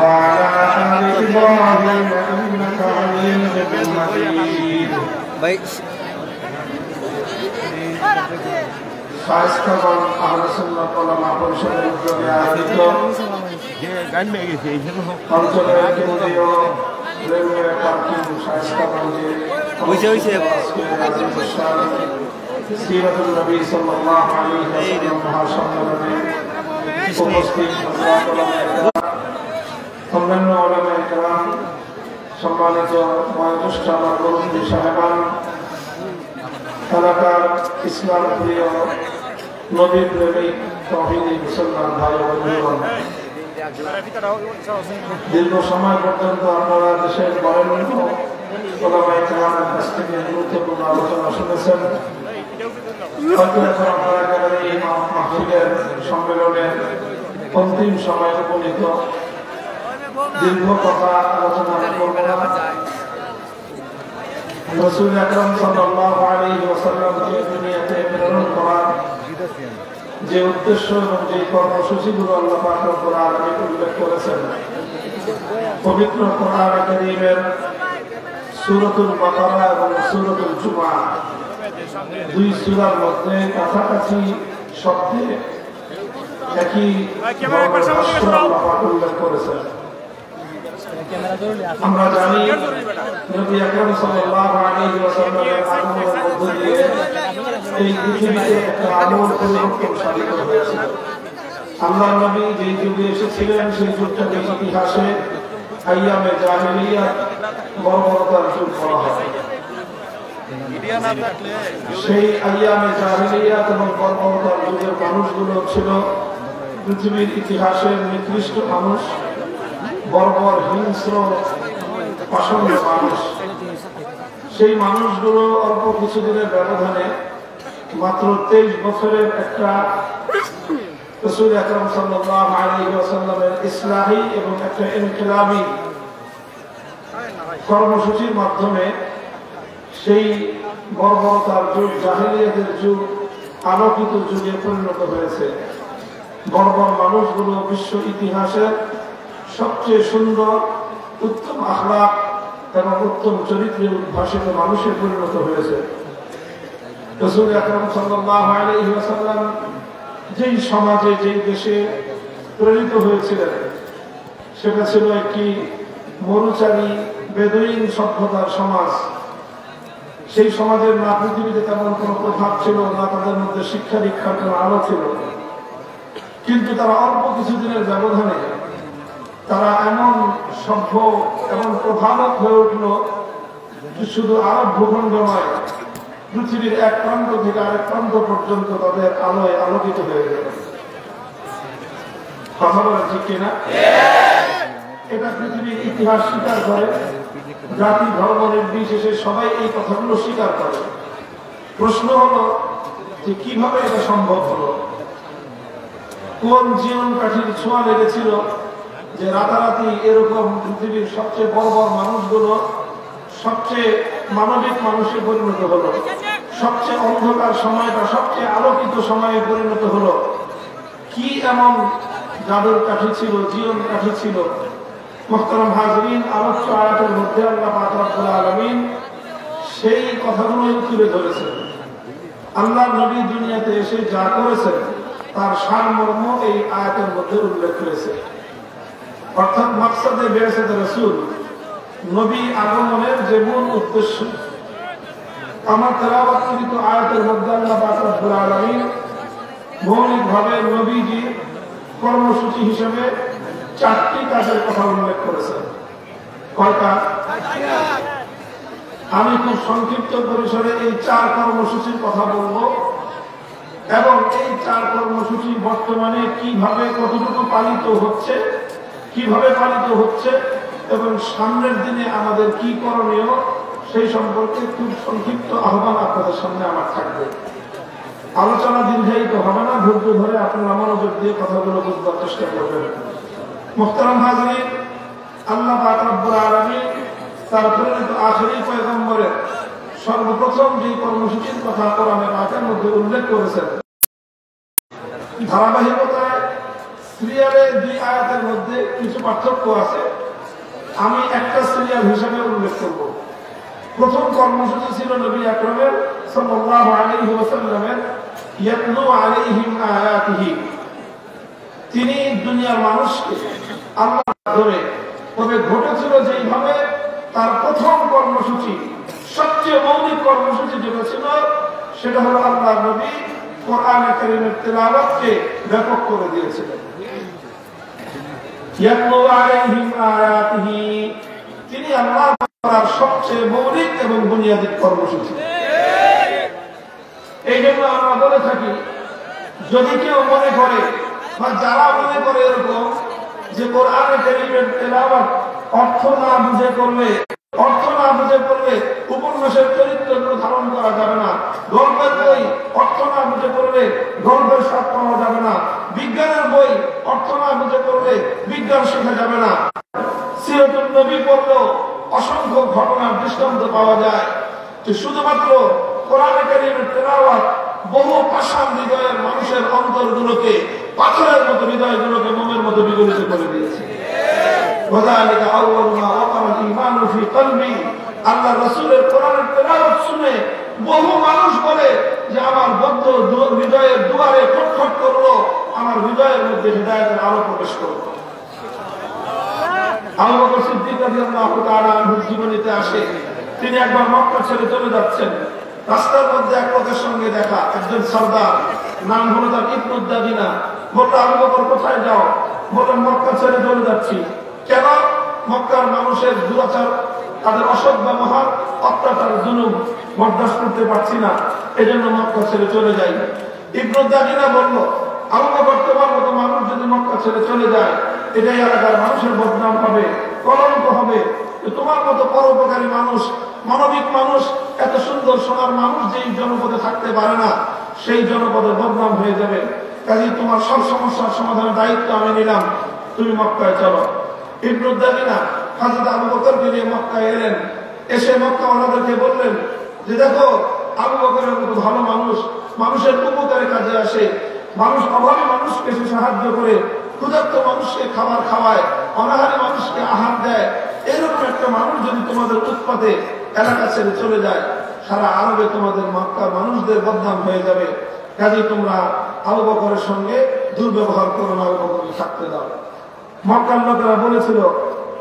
وعلى آل إبراهيم إنك حميد مجيد স্বাস্থ্যবান আহলে সুন্নাত ওয়াল জামাত পরিষদের উদ্যোগে আয়োজিত অঞ্চলের কেন্দ্রীয় রেলওয়ে পার্কিং স্বাস্থ্যবানকে সিরাতুল নবী সাল্লাল্লাহু আলাইহি ওয়াসাল্লাম মহাসম্মেলনে উপস্থিত অন্যান্য উলামায়ে কেরাম, সম্মানিত বয়োজ্যেষ্ঠ আমার মুরব্বী সাহেবান, এলাকার ইসলাম প্রিয় নবী প্রেমিক তৌহিদি মুসলমান ভাই ও বন্ধুগণ, দীর্ঘ সময় পর্যন্ত আপনারা দেশের বরেণ্য উলামায়ে কেরামের কাছ থেকে গুরুত্বপূর্ণ আলোচনা শুনেছেন। হয়তো এখন আপনারা একেবারে এই মাহফিলের সম্মেলনের অন্তিম সময়ে উপনীত, দীর্ঘ কথা আলোচনা করব না। রাসূল আকরাম সাল্লাল্লাহু আলাইহি ওয়াসাল্লামকে দুনিয়াতে প্রেরণ করার যে উদ্দেশ্য এবং যে কর্মসূচিগুলো আল্লাহ পাক রব্বুল আলামিন উল্লেখ করেছেন, পবিত্র কোরআন কারীমের সূরাতুল বাকারা এবং সূরাতুল জুমআ দুই সূরার মধ্যে কাছাকাছি শব্দে একই আল্লাহ পাক উল্লেখ করেছেন। আমরা জানি নবী আকরাম সাল্লাল্লাহু আলাইহি ওয়াসাল্লামের আগমনের মধ্য দিয়ে এই পৃথিবীতে একটা আমূল পরিবর্তন সাধিত হয়েছে। আল্লাহর নবী যে যুগে এসেছিলেন সেই যুগটাকে ইতিহাসে আইয়ামে জাহিলিয়াত বর্বরতার যুগ বলা হয়। সেই আইয়ামে জাহিলিয়াত এবং বর্বরতার যুগের মানুষগুলো ছিল পৃথিবীর ইতিহাসের নিকৃষ্ট মানুষ, বর্বর হিংস্র পাষণ্ড মানুষ। সেই মানুষগুলো অল্প কিছুদিনের ব্যবধানে মাত্র 23 বছরের একটা রাসূল আকরাম সাল্লাল্লাহু আলাইহি ওয়াসাল্লামের ইসলাহি এবং একটা ইনকিলাবী কর্মসূচির মাধ্যমে সেই বর্বরতার যুগ, জাহেলিয়াতের যুগ আলোকিত যুগে পরিণত হয়েছে। বর্বর মানুষগুলো বিশ্ব ইতিহাসের সবচেয়ে সুন্দর, উত্তম আখলাক এবং উত্তম চরিত্রে উদ্ভাসিত মানুষে পরিণত হয়েছে। রাসূল আকরাম সাল্লাল্লাহু আলাইহি ওয়াসাল্লাম যেই সমাজে, যেই দেশে প্রেরিত হয়েছিলেন, সেটা ছিল একটি মরুচারী বেদুইন সভ্যতার সমাজ। সেই সমাজের না পৃথিবীতে তেমন কোনো প্রভাব ছিল না, তাদের মধ্যে শিক্ষা দীক্ষার কোনো আলো ছিল, কিন্তু তারা অল্প কিছুদিনের ব্যবধানে তারা এমন সভ্য, এমন প্রভাবক হয়ে উঠল যে শুধু আরব ভূখণ্ড নয়, পৃথিবীর এক প্রান্ত থেকে আরেক প্রান্ত পর্যন্ত তাদের আলোয় আলোকিত হয়ে গেল। কথা বলা ঠিক কিনা? এটা পৃথিবীর ইতিহাস স্বীকার করে, জাতি ধর্ম নির্বিশেষে সবাই এই কথাগুলো স্বীকার করে। প্রশ্ন হলো যে কিভাবে এটা সম্ভব হলো, কোন জীবন কাঠির ছোঁয়া লেগেছিল যে রাতারাতি এরকম পৃথিবীর সবচেয়ে বর্বর মানুষগুলো সবচেয়ে মানবিক মানুষে পরিণত হলো, সবচেয়ে অন্ধকার সময়টা সবচেয়ে আলোকিত সময়ে পরিণত হলো। কি এমন জাদুর কাঠি ছিল, জীবন কাঠি ছিল? মুহতারাম হাজরিন, আলোচ্য আয়াতের মধ্যে আল্লাহ পাক রব্বুল আলামিন সেই কথাগুলোই তুলে ধরেছেন। আল্লাহর নবী দুনিয়াতে এসে যা করেছেন তার সারমর্ম এই আয়াতের মধ্যে উল্লেখ করেছে। অর্থাৎ মাকসাদে বিআসাতে রাসূল, নবী আগমনের যে মূল উদ্দেশ্য, আমার তেলাওয়াতকৃত আয়াতের মধ্যে আল্লাহ পাক রব্বুল আলামিন মৌলিকভাবে নবীজি কর্মসূচি হিসেবে 4টি কাজের কথা উল্লেখ করেছেন। কয়টা? আমি খুব সংক্ষিপ্ত পরিসরে এই 4 কর্মসূচির কথা বলবো এবং এই 4 কর্মসূচি বর্তমানে কিভাবে, কতটুকু পালিত হচ্ছে, কিভাবে পালিত হচ্ছে এবং সামনের দিনে আমাদের কি করণীয় সেই সম্পর্কে খুব সংক্ষিপ্ত আহ্বান আপনাদের সামনে আমার থাকবে। আলোচনা দীর্ঘায়িত হবে না, ধৈর্য ধরে আপনারা মনোযোগ দিয়ে কথাগুলো বুঝবার চেষ্টা করবেন। মুহতারাম হাজরিন, আল্লাহ পাক রব্বুল আলামিন তার প্রেরিত আখিরি পয়গম্বরের সর্বপ্রথম যে কর্মসূচির কথা কোরআনে পাকের মধ্যে উল্লেখ করেছেন, ধারাবাহিকতায় সিরিয়ালে দুই আয়াতের মধ্যে কিছু পার্থক্য আছে, আমি একটা সিরিয়াল হিসাবে উল্লেখ করব। প্রথম কর্মসূচি ছিল নবী আকরামের সাল্লাল্লাহু আলাইহি ওয়াসাল্লামের ইয়াতলু আলাইহিম আয়াতিহি। তিনি দুনিয়ার মানুষকে আল্লাহর মাধ্যমে, তবে ঘটেছিল যেইভাবে তার প্রথম কর্মসূচি, সবচেয়ে মৌলিক কর্মসূচি যেটা ছিল সেটা হলো আল্লাহর নবী কোরআনে কারীমের তেলাওয়াতকে ব্যাপক করে দিয়েছিলেন। ইয়াতলু আলাইহিম আয়াতিহি, তিনি আল্লাহর তার সবচেয়ে মৌলিক এবং বুনিয়াদী কর্মসূচি। এই জন্য আমরা বলে থাকি, যদি কেউ মনে করে বা যারা মনে করে এরকম যে কোরআনে কারীমের তেলাওয়াত অর্থ না বুঝে করলে, উপন্যাসের চরিত্রগুলো ধারণ করা যাবে না, গল্পের বই অর্থ না বুঝে করলে গল্পের স্বাদ পাওয়া যাবে না, বিজ্ঞানের বই অর্থ না বুঝে করলে বিজ্ঞান শেখা যাবে না, সিরাতুন নবী পড়লেও অসংখ্য ঘটনার দৃষ্টান্ত পাওয়া যায় যে শুধুমাত্র কোরআনে কারীমের তেলাওয়াত বহু পাষাণ হৃদয়ের মানুষের অন্তরগুলোকে, পাথরের মতো হৃদয়গুলোকে মোমের মতো বিগলিত করে দিয়েছে। আল্লাহ রাসূলের কোরআনের তেলাওয়াত শুনে বহু মানুষ বলে যে আমার বদ্ধ হৃদয়ের দুয়ারে খটখট করলো, আমার হৃদয়ের মধ্যে হিদায়াতের আলো প্রবেশ করলো। আবু বকর সিদ্দিক রাদিয়াল্লাহু তাআলা আনহুর জীবনীতে আসে, তিনি একবার মক্কা ছেড়ে চলে যাচ্ছেন, রাস্তার মধ্যে এক লোকের সঙ্গে দেখা, একজন সরদার, নাম হলো তার ইবনুদ দাদিনা। বলল, আবু বকর কোথায় যাও? বললেন, মক্কা ছেড়ে চলে যাচ্ছি। কেন? মক্কার মানুষের দুরাচার, তাদের অসৎ ব্যবহার, অত্যাচার, জুলুম বরদাস্ত করতে পারছি না, এজন্য মক্কা ছেড়ে চলে যাই। ইবনুদ দাদিনা বলল, আবু বকর, তোমার মতো মানুষ যদি মক্কা ছেড়ে চলে যায়, এটাই এলাকার মানুষের বদনাম হবে, কলঙ্ক হবে। তোমার মতো পরোপকারী মানুষ, মানবিক মানুষ, এত সুন্দর সোনার মানুষ যেই জনপদে থাকতে পারে না, সেই জনপদে বদনাম হয়ে যাবে। কাজেই তোমার সব সমস্যার সমাধানের দায়িত্ব আমি নিলাম, তুমি মক্কায় চলো। ইবনুদ দাদিনা হযরত আবু বকরকে নিয়ে মক্কায় এলেন। এসে মক্কা ওনাদেরকে বললেন যে, দেখো, আবু বকরের মতো ভালো মানুষ, মানুষের উপকারে কাজে আসে, মানুষ অভাবী মানুষকে সে সাহায্য করে, ক্ষুধার্ত মানুষকে খাবার খাওয়ায়, অনাহারী মানুষকে আহার দেয়, এরকম একটা মানুষ যদি তোমাদের উৎপাতে এলাকা ছেড়ে চলে যায়, সারা আরবে তোমাদের মক্কার মানুষদের বদনাম হয়ে যাবে। কাজেই তোমরা আবু বকরের সঙ্গে দুর্ব্যবহার করো না, আবু বকরকে থাকতে দাও। মক্কার লোকেরা বলেছিল,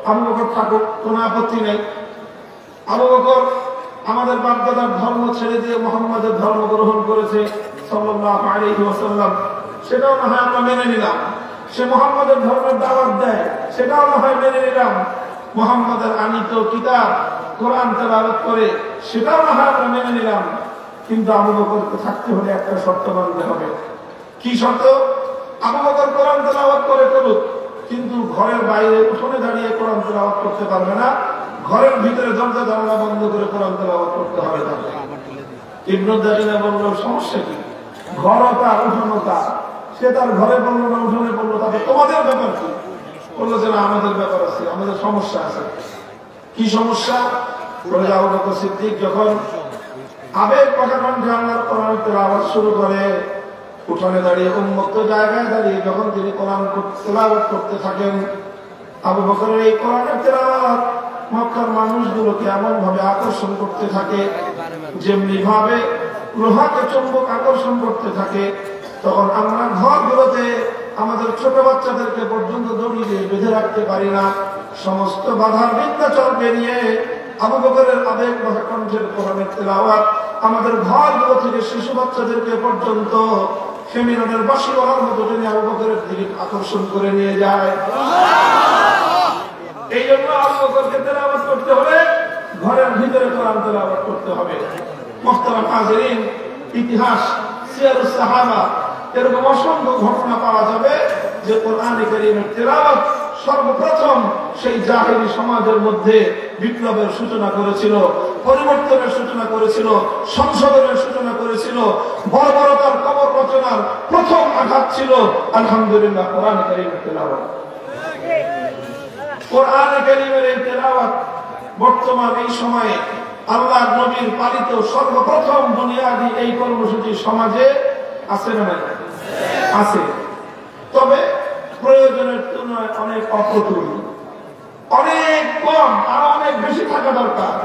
আবু বকর থাকুক, কোনো আপত্তি নেই। আবু বকর আমাদের বাপদাদার ধর্ম ছেড়ে দিয়ে মুহাম্মাদের ধর্ম গ্রহণ করেছে সাল্লাল্লাহু আলাইহি ওয়াসাল্লাম, সেটাও না হয় আমরা মেনে নিলাম। সে মুহাম্মাদের ধর্মের দাওয়াত দেয়, সেটাও না হয় মেনে নিলাম। মুহাম্মাদের আনিত কিতাব কোরআন তেলাওয়াত করে, সেটাও না হয় আমরা মেনে নিলাম। কিন্তু আবু বকরকে থাকতে হলে একটা শর্ত মানতে হবে। কি শর্ত? আবু বকর কোরআন তেলাওয়াত করে করুক, কিন্তু ঘরের বাইরে উঠোনে দাঁড়িয়ে কোরআন তেলাওয়াত করতে পারবে না, ঘরের ভিতরে দরজা জানালা বন্ধ করে কোরআন তেলাওয়াত করতে হবে তাকে। ইবনুদ দাদিনা বলল, সমস্যা কি? ঘরও তার, উঠোনও তার, সে তার ঘরে বললো না উঠোনে বললো, তাতে তোমাদের ব্যাপার কি? বললো যে না, আমাদের ব্যাপার আছে, আমাদের সমস্যা আছে। কি সমস্যা? বলে, আবু বকর সিদ্দিক যখন আবেগ পাকাকণ্ঠে আল্লাহর কোরআন তেলাওয়াত শুরু করে, উঠোনে দাঁড়িয়ে, উন্মুক্ত জায়গায় দাঁড়িয়ে যখন তিনি কোরআন তেলাওয়াত করতে থাকেন, আবু বকরের এই কোরআনের তেলাওয়াত মক্কার মানুষগুলোকে এমন ভাবে আকর্ষণ করতে থাকে, যেমনি ভাবে লোহাকে চুম্বক আকর্ষণ করতে থাকে। তখন আমরা ঘরগুলোতে আমাদের ছোট বাচ্চাদেরকে পর্যন্ত দড়ি দিয়ে বেঁধে রাখতে পারি না। সমস্ত বাধার বিন্ধ্যাচল পেরিয়ে আবু বকরের আবেগ কণ্ঠের কোরআনের তেলাওয়াত আমাদের ঘরগুলো থেকে শিশু বাচ্চাদেরকে পর্যন্ত ফেমিনানের বাঁশি বলার মতো টেনে আবু বকরের দিকে আকর্ষণ করে নিয়ে যায়। এই জন্য আবু বকরকে তেলাওয়াত করতে হলে ঘরের ভিতরে কোরআন তেলাওয়াত করতে হবে। মুহতারাম হাজিরিন, ইতিহাস, সিয়ারুস সাহাবা, এরকম অসংখ্য ঘটনা পাওয়া যাবে যে কোরআনে কারীমের তেলাওয়াত সর্বপ্রথম সেই জাহেলি সমাজের মধ্যে বিপ্লবের সূচনা করেছিল, পরিবর্তনের সূচনা করেছিল, সংশোধনের সূচনা করেছিল। বর্বরতার কবর রচনার প্রথম আঘাত ছিল আলহামদুলিল্লাহ কোরআনে কারীমের তেলাওয়াত। কোরআনে কারীমের এই তেলাওয়াত বর্তমান এই সময়ে আল্লাহর নবীর পালিত সর্বপ্রথম বুনিয়াদি এই কর্মসূচি সমাজে আছে না? আছে। তবে অনেক অপ্রতুল, অনেক কম, আর অনেক বেশি থাকা দরকার।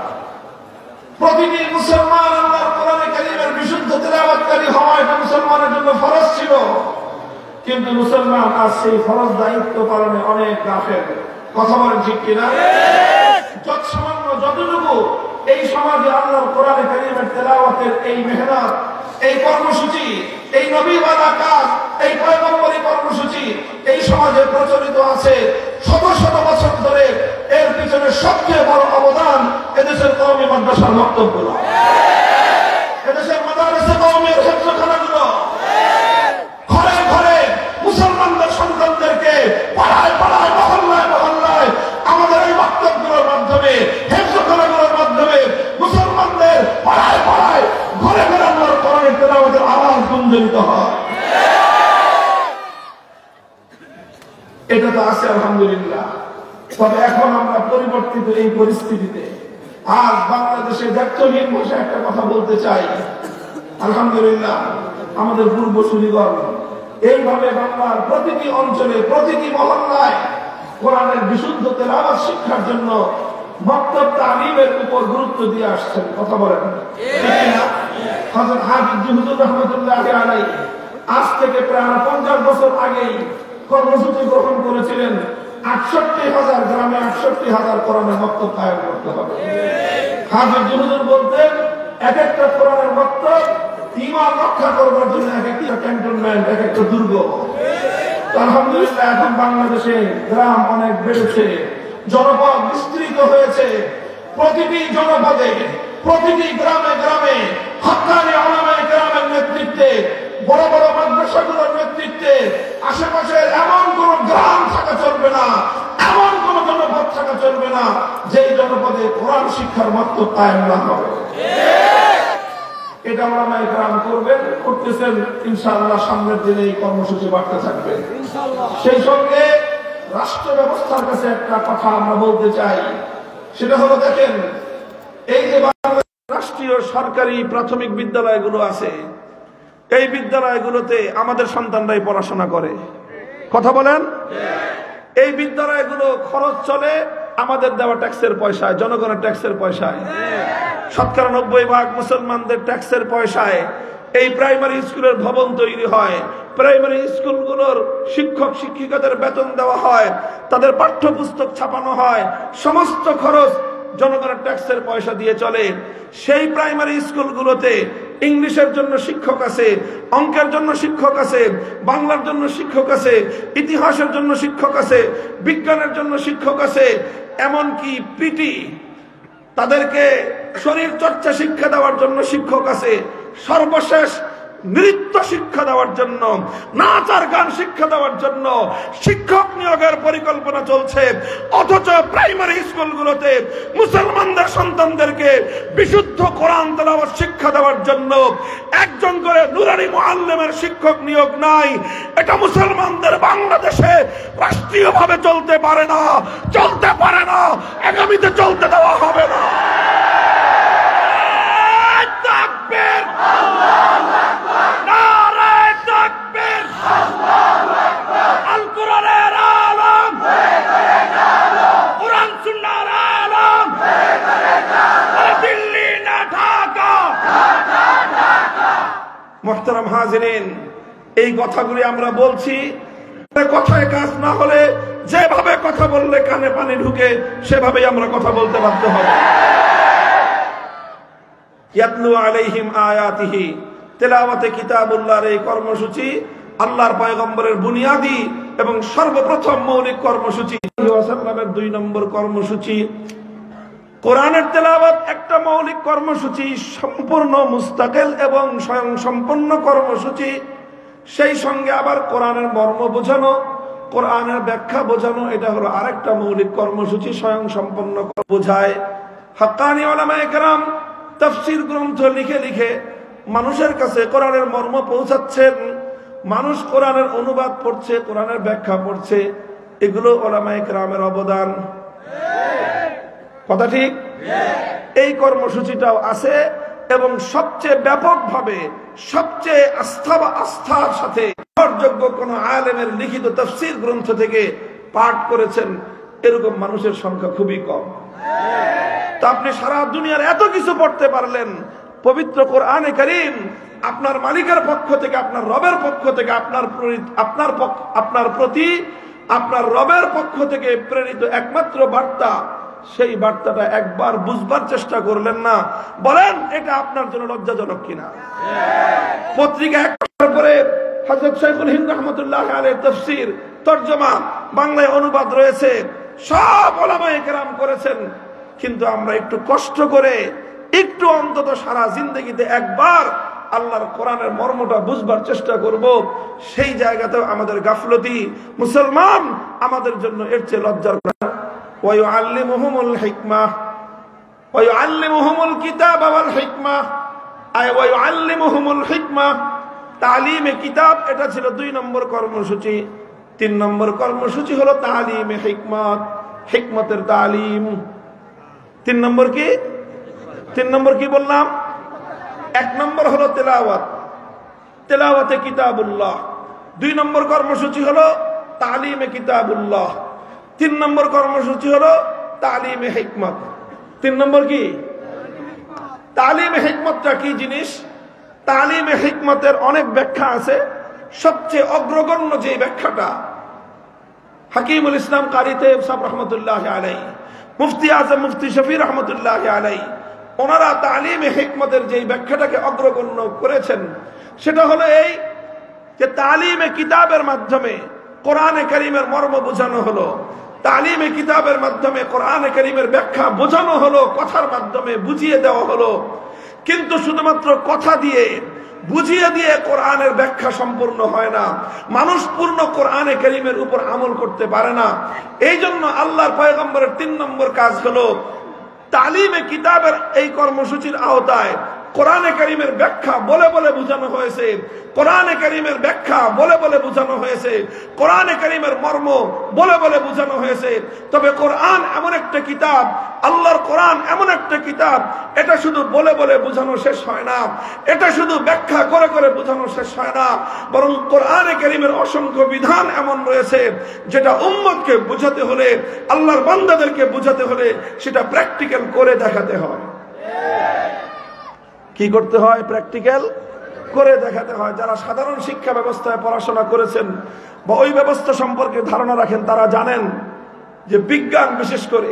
প্রতিটি মুসলমান আল্লাহর কোরআনে কারীমের বিশুদ্ধ তেলাওয়াতকারী হওয়া এটা মুসলমানের জন্য ফরজ ছিল, কিন্তু মুসলমান আজ সেই ফরজ দায়িত্ব পালনে অনেক গাফেল। কথা বলেন ঠিক কিনা? যৎসামান্য যতটুকু এই সমাজে আল্লাহর কোরআনে কারীমের তেলাওয়াতের এই মেহনত, এই কর্মসূচি, এই নবীওয়ালা কাজ, এই পয়গম্বরী কর্মসূচি এই সমাজে প্রচলিত আছে শত শত বছর ধরে, এর পিছনে সবচেয়ে বড় অবদান এদেশের কওমি মাদ্রাসার বক্তব্যগুলো, এদেশের মাদ্রাসা কওমের হেফজখানাগুলো, ঘরে ঘরে মুসলমানদের সন্তানদেরকে পাড়ায় পাড়ায় মহল্লায় মহল্লায় আমাদের এই বক্তব্যগুলোর মাধ্যমে, হেফজখানাগুলোর মাধ্যমে মুসলমানদের পাড়ায় পাড়ায় ঘরে ঘরে আল্লাহর কোরআনের তেলাওয়াতের আওয়াজ গুঞ্জরিত হয়। এটা তো আছে আলহামদুলিল্লাহ। তবে এখন আমরা পরিবর্তিত এই পরিস্থিতিতে আজ বাংলাদেশে দায়িত্বহীন ভাষায় একটা কথা বলতে চাই। আলহামদুলিল্লাহ আমাদের পূর্বসূরিগণ এইভাবে বাংলার প্রতিটি অঞ্চলে, প্রতিটি মহল্লায় কোরআনের বিশুদ্ধ তেলাওয়াত শিক্ষার জন্য মক্তব তালিমের উপর গুরুত্ব দিয়ে আসছেন। কথা বলেন ঠিক না? হযরত হাফিজ হুজুর রাহমাতুল্লাহ আলাইহি আজ থেকে প্রায় 50 বছর আগেই কর্মসূচি গ্রহণ করেছিলেন ৬৮,০০০ গ্রামে ৬৮,০০০ কোরআনের মক্তব কায়েম করতে হবে। হাফিজ হুজুর বলতেন এক একটা কোরআনের মক্তব ঈমান রক্ষা করবার জন্য এক একটা ক্যান্টনমেন্ট, এক একটা দুর্গ। আলহামদুলিল্লাহ এখন বাংলাদেশে গ্রাম অনেক বেড়েছে, জনপদ বিস্তৃত হয়েছে। প্রতিটি জনপদে, প্রতিটি গ্রামে গ্রামে হক্কানি উলামায়ে কেরামের নেতৃত্বে, বড় বড় মাদ্রাসাগুলোর নেতৃত্বে আশেপাশে এমন কোন গ্রাম থাকা চলবে না, এমন কোন জনপদ থাকা চলবে না যেই জনপদে কোরআন শিক্ষার মক্তব কায়েম না হবে। এটা উলামায়ে কেরাম করবেন, করতেছেন। ইনশাআল্লাহ সামনের দিনে এই কর্মসূচি বাড়তে থাকবে। সেই সঙ্গে রাষ্ট্র ব্যবস্থার কাছে একটা কথা আমরা বলতে চাই, সেটা হলো দেখেন এই যে রাষ্ট্রীয় সরকারি প্রাথমিক বিদ্যালয়গুলো আছে, এই বিদ্যালয়গুলোতে আমাদের সন্তানরাই পড়াশোনা করে। কথা বলেন? এই বিদ্যালয়গুলো খরচ চলে আমাদের দেওয়া ট্যাক্সের পয়সায়, জনগণের ট্যাক্সের পয়সায়। ৯০% মুসলমানদের ট্যাক্সের পয়সায় এই প্রাইমারি স্কুলের ভবন তৈরি হয়, প্রাইমারি স্কুলগুলোর শিক্ষক শিক্ষিকাদের বেতন দেওয়া হয়, তাদের পাঠ্যপুস্তক ছাপানো হয়, সমস্ত খরচ জনগণের ট্যাক্সের পয়সা দিয়ে চলে। সেই প্রাইমারি স্কুলগুলোতে ইংলিশের জন্য শিক্ষক আছে, অঙ্কের জন্য শিক্ষক আছে, বাংলার জন্য শিক্ষক আছে, ইতিহাসের জন্য শিক্ষক আছে, বিজ্ঞানের জন্য শিক্ষক আছে, এমনকি পিটি তাদেরকে শরীর চর্চা শিক্ষা দেওয়ার জন্য শিক্ষক আছে, সর্বশেষ নৃত্য শিক্ষা দেওয়ার জন্য, নাচ আর গান শিক্ষা দেওয়ার জন্য শিক্ষক নিয়োগের পরিকল্পনা চলছে। অথচ প্রাইমারি স্কুলগুলোতে মুসলমানদের সন্তানদেরকে বিশুদ্ধ কোরআন তেলাওয়াত শিক্ষা দেওয়ার জন্য একজন করে নুরানি মুআল্লিমের শিক্ষক নিয়োগ নাই। এটা মুসলমানদের বাংলাদেশে রাষ্ট্রীয়ভাবে চলতে পারে না, চলতে পারে না, আগামীতে চলতে দেওয়া হবে না। তাকবীর! নারায়ে তাকবীর! আল কোরআনের আলম, কোরআন সুন্নাহর আলম, দিল্লি না ঢাকা। মুহতারাম হাজিরিন, এই কথাগুলি আমরা বলছি, কথায় কাজ না হলে যেভাবে কথা বললে কানে পানি ঢুকে সেভাবেই আমরা কথা বলতে বাধ্য হব। ইয়াতলু আলাইহিম আয়াতিহি, তেলাওয়াতে কিতাবুল্লাহর এই কর্মসূচি আল্লাহর পয়গম্বরের বুনিয়াদি এবং সর্বপ্রথম মৌলিক কর্মসূচি, ২ নম্বর কর্মসূচি। কোরআনের তেলাওয়াত একটা মৌলিক কর্মসূচি, সম্পূর্ণ মুস্তাকিল এবং স্বয়ং সম্পন্ন কর্মসূচি। সেই সঙ্গে আবার কোরআনের মর্ম বোঝানো, কোরআনের ব্যাখ্যা বোঝানো, এটা হলো আরেকটা মৌলিক কর্মসূচি, স্বয়ং সম্পন্ন বোঝায়। হাক্কানি উলামায়ে কেরাম তাফসীর গ্রন্থ লিখে লিখে মানুষের কাছে কোরআনের মর্ম পৌঁছাচ্ছেন। মানুষ কোরআনের অনুবাদ পড়ছে, কোরআনের ব্যাখ্যা পড়ছে, এগুলো উলামায়ে কেরামের অবদান। কথা ঠিক? এই কর্মসূচিটাও আছে এবং সবচেয়ে ব্যাপকভাবে, সবচেয়ে আস্থার সাথে যোগ্য কোন আলেমের লিখিত তাফসীর গ্রন্থ থেকে পাঠ করেছেন এরকম মানুষের সংখ্যা খুবই কম। তো আপনি সারা দুনিয়ার এত কিছু পড়তে পারলেন, পবিত্র কোরআনে কারীম আপনার মালিকের পক্ষ থেকে, আপনার রবের পক্ষ থেকে, আপনার প্রতি আপনার রবের পক্ষ থেকে প্রেরিত একমাত্র বার্তা, সেই বার্তাটা একবার বুঝবার চেষ্টা করলেন না। বলেন এটা আপনার জন্য লজ্জাজনক কিনা? পত্রিকা একটার পরে হযরত শাইখুল হিন্দ রাহমাতুল্লাহ আলাইহির তাফসীর তরজমা বাংলায় অনুবাদ রয়েছে, সব উলামায়ে কেরাম করেছেন। কিন্তু আমরা একটু কষ্ট করে একটু অন্তত সারা জিন্দেগিতে একবার আল্লাহর কোরআনের মর্মটা বুঝবার চেষ্টা করব, সেই জায়গাতেও আমাদের গাফলতি। মুসলমান, আমাদের জন্য এর চেয়ে লজ্জার কথা। ওয়া ইউআল্লিমুহুমুল হিকমাহ ওয়া ইউআল্লিমুহুমুল কিতাবা ওয়াল হিকমাহ, ওয়া ইউআল্লিমুহুমুল হিকমাহ, তালিমে কিতাব, এটা ছিল 2 নম্বর কর্মসূচি। 3 নম্বর কর্মসূচি হলো তালিমে হিকমত, হিকমতের তালিম। 3 নম্বর কি? 3 নম্বর কি বললাম? 1 নম্বর হলো তেলাওয়াত, তেলাওয়াতে কিতাবুল্লাহ। 2 নম্বর কর্মসূচি হলো তালিমে কিতাবুল্লাহ। 3 নম্বর কর্মসূচি হলো তালিমে হিকমত। 3 নম্বর কি? তালিমে হিকমতটা কি জিনিস? তালিমে হিকমতের অনেক ব্যাখ্যা আছে। সবচেয়ে অগ্রগণ্য যে ব্যাখ্যাটা হাকিমুল ইসলাম কারি তাইয়্যিব সাহেব রহমতুল্লাহ আলাইহি, মুফতি আজম মুফতি শফি রহমতুল্লাহ আলাইহি, ওনারা তালিমে হিকমতের যে ব্যাখ্যাটাকে অগ্রগণ্য করেছেন সেটা হলো এই যে তালিমে কিতাবের মাধ্যমে কোরআনে কারীমের মর্ম বোঝানো হলো, তালিমে কিতাবের মাধ্যমে কোরআনে কারীমের ব্যাখ্যা বোঝানো হলো, কথার মাধ্যমে বুঝিয়ে দেওয়া হলো। কিন্তু শুধুমাত্র কথা দিয়ে বুঝিয়ে দিয়ে কোরআনের ব্যাখ্যা সম্পূর্ণ হয় না। মানুষ পূর্ণ কোরআনে কারীমের উপর আমল করতে পারে না। এই জন্য আল্লাহর পয়গম্বরের 3 নম্বর কাজ হলো তালিমে কিতাবের এই কর্মসূচির আওতায় কোরআনে কারীমের ব্যাখ্যা বলে বলে বোঝানো হয়েছে, কোরআনে কারীমের ব্যাখ্যা বলে বলে বোঝানো হয়েছে, কোরআনে কারীমের মর্ম বলে বলে বোঝানো হয়েছে। তবে কোরআন এমন একটা কিতাব, আল্লাহর কোরআন এমন একটা কিতাব, এটা শুধু বলে বলে বোঝানো শেষ হয় না, এটা শুধু ব্যাখ্যা করে করে বোঝানো শেষ হয় না, বরং কোরআনে কারীমের অসংখ্য বিধান এমন রয়েছে যেটা উম্মতকে বোঝাতে হলে, আল্লাহর বান্দাদেরকে বোঝাতে হলে সেটা প্র্যাকটিক্যাল করে দেখাতে হয়। কি করতে হয়? প্র্যাকটিক্যাল করে দেখাতে হয়। যারা সাধারণ শিক্ষা ব্যবস্থায় পড়াশোনা করেছেন বা ওই ব্যবস্থা সম্পর্কে ধারণা রাখেন, তারা জানেন যে বিজ্ঞান, বিশেষ করে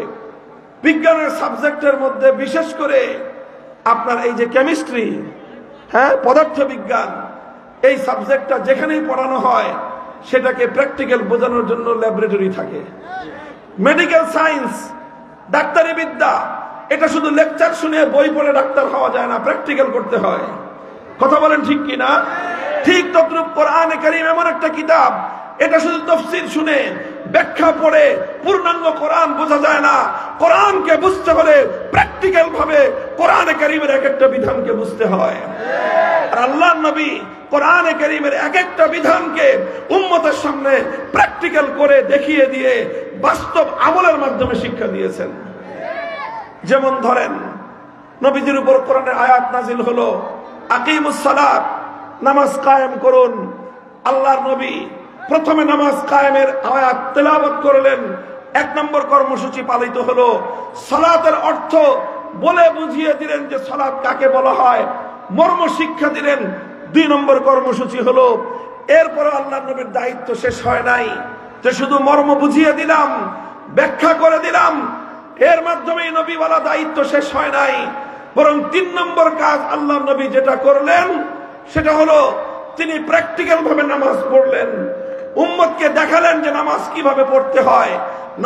বিজ্ঞানের সাবজেক্টের মধ্যে বিশেষ করে আপনার এই যে কেমিস্ট্রি, পদার্থ বিজ্ঞান, এই সাবজেক্টটা যেখানেই পড়ানো হয় সেটাকে প্র্যাকটিক্যাল বোঝানোর জন্য ল্যাবরেটরি থাকে। মেডিকেল সায়েন্স, ডাক্তারি বিদ্যা, এটা শুধু লেকচার শুনে বই পড়ে ডাক্তার হওয়া যায় না, প্র্যাকটিক্যাল করতে হয়। কথা বলেন ঠিক কি না? ঠিক তদ্রূপ কোরআনে কারীম এমন একটা কিতাব, এটা শুধু তাফসীর শুনে ব্যাখ্যা পড়ে পূর্ণাঙ্গ কোরআন বোঝা যায় না। কোরআনকে বুঝতে হলে প্র্যাকটিক্যাল ভাবে কোরআনে কারীমের এক একটা বিধানকে বুঝতে হয়। আর আল্লাহর নবী কোরআনে কারীমের এক একটা বিধানকে উম্মতের সামনে প্র্যাকটিক্যাল করে দেখিয়ে দিয়ে বাস্তব আমলের মাধ্যমে শিক্ষা দিয়েছেন। যেমন ধরেন, নবীজির উপর কোরআনের আয়াত নাজিল হলো, আকিমুস সালাত, নামাজ কায়েম করুন। আল্লাহর নবী প্রথমে নামাজ কায়েমের আয়াত তেলাওয়াত করলেন। 1 নম্বর কর্মসূচি পালিত হলো। সালাতের অর্থ বলে বুঝিয়ে দিলেন যে সালাত কাকে বলা হয়, মর্ম শিক্ষা দিলেন। 2 নম্বর কর্মসূচি হলো, এরপরে আল্লাহর নবীর দায়িত্ব শেষ হয় নাই যে শুধু মর্ম বুঝিয়ে দিলাম, ব্যাখ্যা করে দিলাম, এর মাধ্যমেই নবীওয়ালা দায়িত্ব শেষ হয় নাই, বরং 3 নম্বর কাজ আল্লাহর নবী যেটা করলেন সেটা হলো তিনি প্র্যাকটিক্যাল ভাবে নামাজ পড়লেন, উম্মতকে দেখালেন যে নামাজ কিভাবে পড়তে হয়।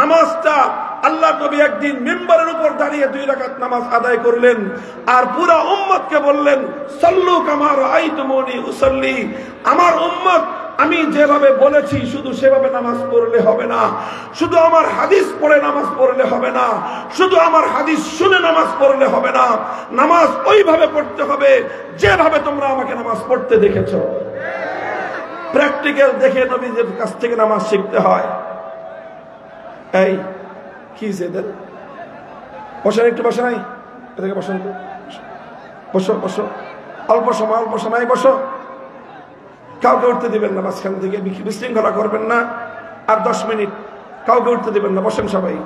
নামাজটা আল্লাহর নবী একদিন মিম্বরের উপর দাঁড়িয়ে 2 রাকাত নামাজ আদায় করলেন, আর পুরো উম্মতকে বললেন, সাল্লু কামা রাআইতুমুনি উসাল্লি। আমার উম্মত, আমি যেভাবে বলেছি শুধু সেভাবে নামাজ পড়লে হবে না, শুধু আমার হাদিস পড়ে নামাজ পড়লে হবে না, শুধু আমার হাদিস শুনে নামাজ পড়লে হবে না, নামাজ ওইভাবে পড়তে হবে যেভাবে তোমরা আমাকে নামাজ পড়তে দেখেছো। প্র্যাকটিক্যাল দেখে নবীদের কাছ থেকে নামাজ শিখতে হয়। এই কি এদের বসেন, একটু বসে নাই, এদিকে বসেন, বসো বসো, অল্প সময় বসো, কাউকে উঠতে দিবেন না, মাঝখান থেকে বিশৃঙ্খলা করবেন না। আর 10 মিনিট কাউকে উঠতে দিবেন না, বসেন সবাই।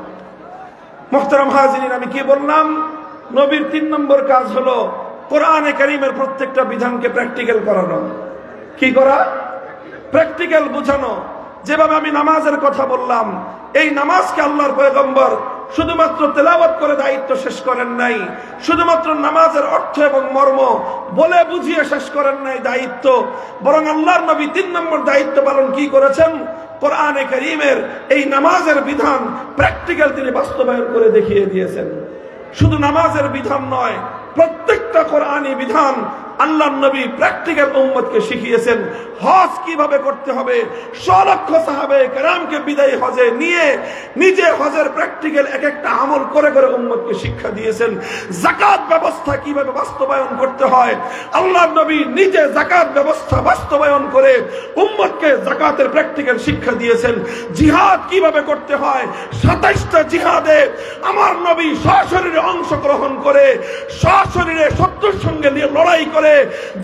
মুহতারাম হাজিরিন, আমি কি বললাম? নবীর 3 নম্বর কাজ হলো কোরআনে কারীমের প্রত্যেকটা বিধানকে প্র্যাকটিক্যাল করানো। কি করা? প্র্যাকটিক্যাল বোঝানো। যেভাবে আমি নামাজের কথা বললাম, এই নামাজকে আল্লাহর পয়গম্বর শুধুমাত্র তেলাওয়াত করে দায়িত্ব শেষ করেন নাই, শুধুমাত্র নামাজের অর্থ এবং মর্ম বলে বুঝিয়ে শেষ করেন নাই দায়িত্ব, বরং আল্লাহর নবী 3 নম্বর দায়িত্ব পালন কি করেছেন? কোরআনে কারীমের এই নামাজের বিধান প্র্যাকটিক্যাল তিনি বাস্তবায়ন করে দেখিয়ে দিয়েছেন। শুধু নামাজের বিধান নয়, প্রত্যেকটা কোরআনী বিধান আল্লাহর নবী প্র্যাকটিক্যাল উম্মতকে শিখিয়েছেন। হজ কিভাবে করতে হবে, 100 লক্ষ সাহাবায়ে কেরামকে বিদায়ী হজে নিয়ে নিজে হজের প্র্যাকটিক্যাল এক একটা আমল করে করে উম্মতকে শিক্ষা দিয়েছেন। যাকাত ব্যবস্থা কিভাবে বাস্তবায়ন করতে হয়, আল্লাহর নবী নিজে যাকাত ব্যবস্থা বাস্তবায়ন করে উম্মতকে যাকাতের প্র্যাকটিক্যাল শিক্ষা দিয়েছেন। জিহাদ কিভাবে করতে হয়, 27টা জিহাদে আমার নবী সশরীরে অংশগ্রহণ করে সশরীরে শত্রুর সঙ্গে লড়াই করে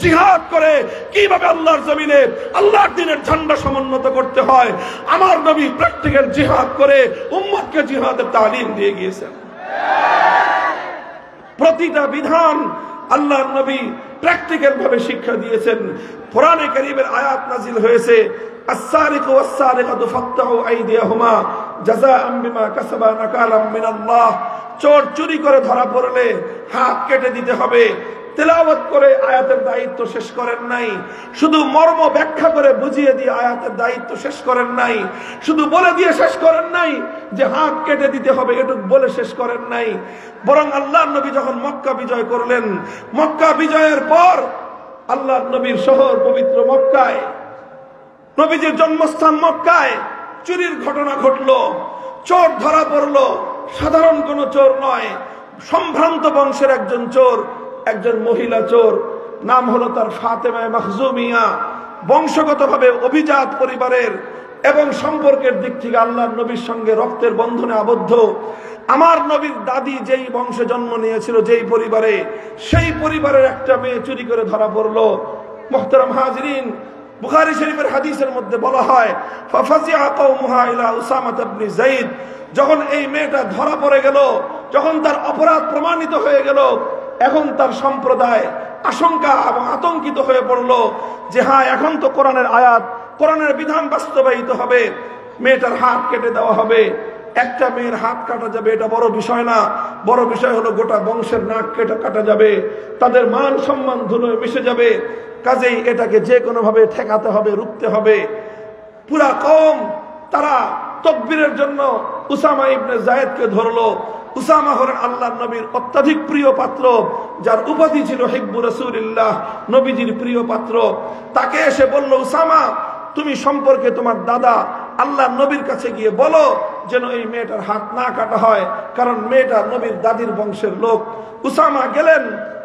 জিহাদ করে কিভাবে আল্লাহর জমিনে আল্লাহর দ্বীনের ঝান্ডা সমুন্নত করতে হয়, আমার নবী প্র্যাকটিক্যাল জিহাদ করে উম্মতকে জিহাদের তালিম দিয়ে গিয়েছেন। প্রতিটা বিধান আল্লাহর নবী প্র্যাকটিক্যাল ভাবে শিক্ষা দিয়েছেন। কোরআনে কারীমের আয়াত নাজিল হয়েছে, আস-সারিকু ওয়াস-সারিকাতু ফাকতাউ আইদিয়াহুমা জাযাআম বিমা কাসাবা নাকালাম মিনাল্লাহ। চোর চুরি করে ধরা পড়লে হাত কেটে দিতে হবে। তেলাওয়াত করে আয়াতের দায়িত্ব শেষ করেন নাই, শুধু মর্ম ব্যাখ্যা করে বুঝিয়ে দিয়ে আয়াতের দায়িত্ব শেষ করেন নাই, শুধু বলে দিয়ে শেষ করেন নাই যে হাত কেটে দিতে হবে এটুকু বলে শেষ করেন নাই, বরং আল্লাহর নবী যখন মক্কা বিজয় করলেন, মক্কা বিজয়ের পর আল্লাহর নবীর শহর পবিত্র মক্কায়, নবীজির জন্মস্থান মক্কায় চুরির ঘটনা ঘটলো, চোর ধরা পড়লো। সাধারণ কোন চোর নয়, সম্ভ্রান্ত বংশের একজন চোর, একজন মহিলা চোর, নাম হলো তার ফাতেমা মাখজুমিয়া। বংশগতভাবে অভিজাত পরিবারের এবং সম্পর্কের দিক থেকে আল্লাহর নবীর সঙ্গে রক্তের বন্ধনে আবদ্ধ। আমার নবীর দাদি যেই বংশে জন্ম নিয়েছিল, যেই পরিবারে, সেই পরিবারের একটা মেয়ে চুরি করে ধরা পড়লো। মুহতারাম হাজিরিন, বুখারী শরীফের হাদিসের মধ্যে বলা হয়, ফাফাজিআ কওমুহা ইলা উসামা ইবনে যায়েদ। যখন এই মেয়েটা ধরা পড়ে গেল, যখন তার অপরাধ প্রমাণিত হয়ে গেল, এখন তার সম্প্রদায় আশঙ্কা এবং আতঙ্কিত হয়ে পড়লো যে হ্যাঁ, এখন তো কোরআনের আয়াত, কোরআনের বিধান বাস্তবায়িত হবে, মেয়েটার হাত কেটে দেওয়া হবে। একটা মেয়ের হাত কাটা যাবে এটা বড় বিষয় না, বড় বিষয় হলো গোটা বংশের নাক কেটে কাটা যাবে, তাদের মান সম্মান ধুলোয় মিশে যাবে। কাজেই এটাকে যে কোনো ভাবে ঠেকাতে হবে, রুখতে হবে। পুরা কওম তারা তাকবীরের জন্য উসামা ইবনে যায়েদকে ধরলো। উসামা হলেন আল্লাহর নবীর অত্যাধিক প্রিয় পাত্র, যার উপাধি ছিল হিব্বু রাসূলিল্লাহ, নবীজির প্রিয় পাত্র। তাকে এসে বলল, উসামা, তুমি সম্পর্কে তোমার দাদা আল্লাহর নবীর কাছে গিয়ে বলো যেন এই মেয়েটার হাত না কাটা হয়, কারণ মেয়েটা নবীর দাদির বংশের লোক। উসামা গেলেন,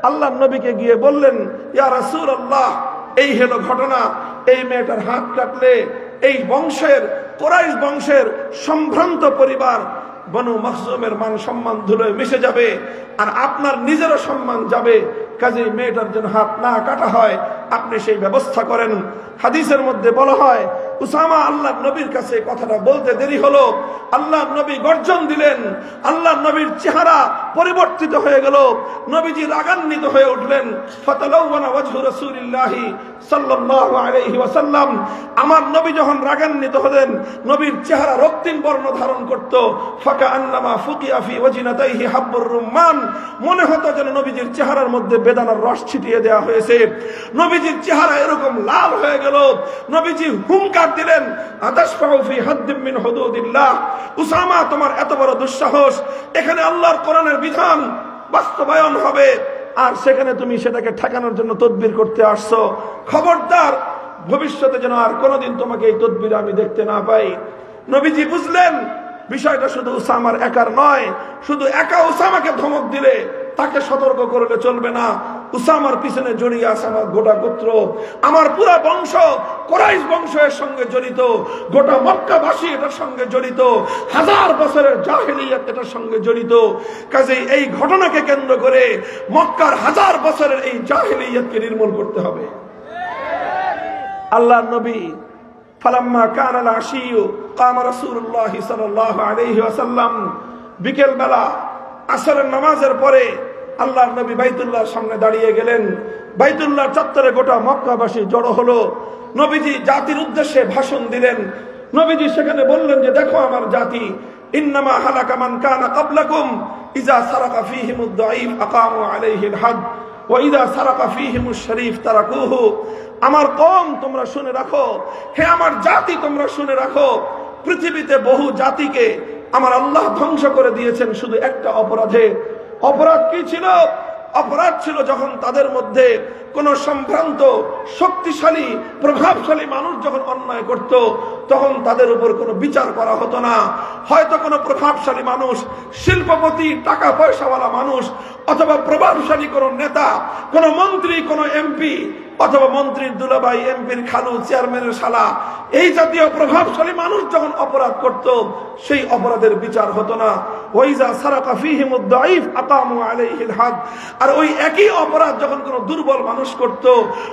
আল্লাহর নবীকে গিয়ে বললেন, ইয়া রাসূলুল্লাহ, এই হলো ঘটনা, এই মেয়েটার হাত কাটলে এই বংশের, কুরাইশ বংশের সম্ভ্রান্ত পরিবার বনু মাখজুমের মান সম্মান ধুলোয় মিশে যাবে, আর আপনার নিজেরও সম্মান যাবে। কাজেই মেয়েটার জন্য হাত না কাটা হয়, আপনি সেই ব্যবস্থা করেন। হাদিসের মধ্যে বলা হয়, উসামা আল্লাহর নবীর কাছে কথাটা বলতে দেরি হলো, আল্লাহর নবী গর্জন দিলেন, আল্লাহর নবীর চেহারা পরিবর্তিত হয়ে গেল, নবীজি রাগান্বিত হয়ে উঠলেন। ফাতালাওয়ানা ওয়াজহু রাসূলিল্লাহি সাল্লাল্লাহু আলাইহি ওয়াসাল্লাম। আমার নবী যখন রাগান্বিত হলেন, নবীর চেহারা রক্তিম বর্ণ ধারণ করত। ফাকাআন্নামা ফুকিয়া ফি ওয়াজনাতাইহি হাব্বুর রুম্মান। মনে হতো যেন নবীজির চেহারার মধ্যে বেদানার রস ছিটিয়ে দেওয়া হয়েছে। নবীজির চেহারা এরকম লাল হয়ে গেল। নবীজি হুঙ্কার দিলেন, আতাশফাউ ফি হাদ্দিম মিন হুদুদিল্লাহ। উসামা, তোমার এত বড় দুঃসাহস, এখানে আল্লাহর কোরআনের বিধান বাস্তবায়ন হবে আর সেখানে তুমি সেটাকে ঠেকানোর জন্য তদবির করতে আসছো। খবরদার, ভবিষ্যতে যেন আর কোনোদিন তোমাকে এই তদবির আমি দেখতে না পাই। নবীজি বুঝলেন বিষয়টা শুধু উসামার একার নয়, শুধু একা উসামাকে ধমক দিলে, তাকে সতর্ক করলে চলবে না। উসামার পিছনে জড়িয়ে আছে আমার গোটা গোত্র, আমার পুরা বংশ, কুরাইশ বংশ এর সঙ্গে জড়িত, গোটা মক্কাবাসী এটার সঙ্গে জড়িত, 1000 বছরের জাহেলিয়াত এটার সঙ্গে জড়িত। কাজেই এই ঘটনাকে কেন্দ্র করে মক্কার 1000 বছরের এই জাহেলিয়াতকে নির্মূল করতে হবে। আল্লাহর নবী ফালাম্মা কানাল আশিয়ু কামা রাসূলুল্লাহ সাল্লাল্লাহু আলাইহি ওয়াসাল্লাম, বিকেল বেলা আসরের নামাজের পরে আল্লাহর নবী বাইতুল্লাহর সামনে দাঁড়িয়ে গেলেন। বাইতুল্লাহর চত্বরে গোটা মক্কাবাসী জড়ো হলো। নবীজি জাতির উদ্দেশ্যে ভাষণ দিলেন। নবীজি সেখানে বললেন যে দেখো আমার জাতি, ইন্নামা হালাকা মান কানা ক্বাবলাকুম ইযা সারাকা ফীহিমুদ দাঈফ আকামু আলাইহিল হাদ ওয়া ইযা সারাকা ফীহিমুশ শরীফ তারাকুহু। আমার কওম তোমরা শুনে রাখো, হে আমার জাতি তোমরা শুনে রাখো, পৃথিবীতে বহু জাতিকে আমার আল্লাহ ধ্বংস করে দিয়েছেন শুধু একটা অপরাধে। অপরাধ কি ছিল? অপরাধ ছিল যখন তাদের মধ্যে কোন সম্ভ্রান্ত শক্তিশালী প্রভাবশালী মানুষ যখন অন্যায় করত, তখন তাদের উপর কোনো বিচার করা হতো না। হয়তো কোনো প্রভাবশালী মানুষ, শিল্পপতি, টাকা পয়সাওয়ালা মানুষ, অথবা প্রভাবশালী কোনো নেতা, কোনো মন্ত্রী, কোনো এমপি, অথবা মন্ত্রীর দুলাভাই, এমপির খালু, চেয়ারম্যানের শালা, এই জাতীয় প্রভাবশালী মানুষ যখন অপরাধ করত, সেই অপরাধের বিচার হতো না। ওয়াইজা সারাকা ফীহিমুদ দাঈফ আকামু আলাইহিল হাদ। আর ওই একই অপরাধ যখন কোনো দুর্বল মানুষ করত,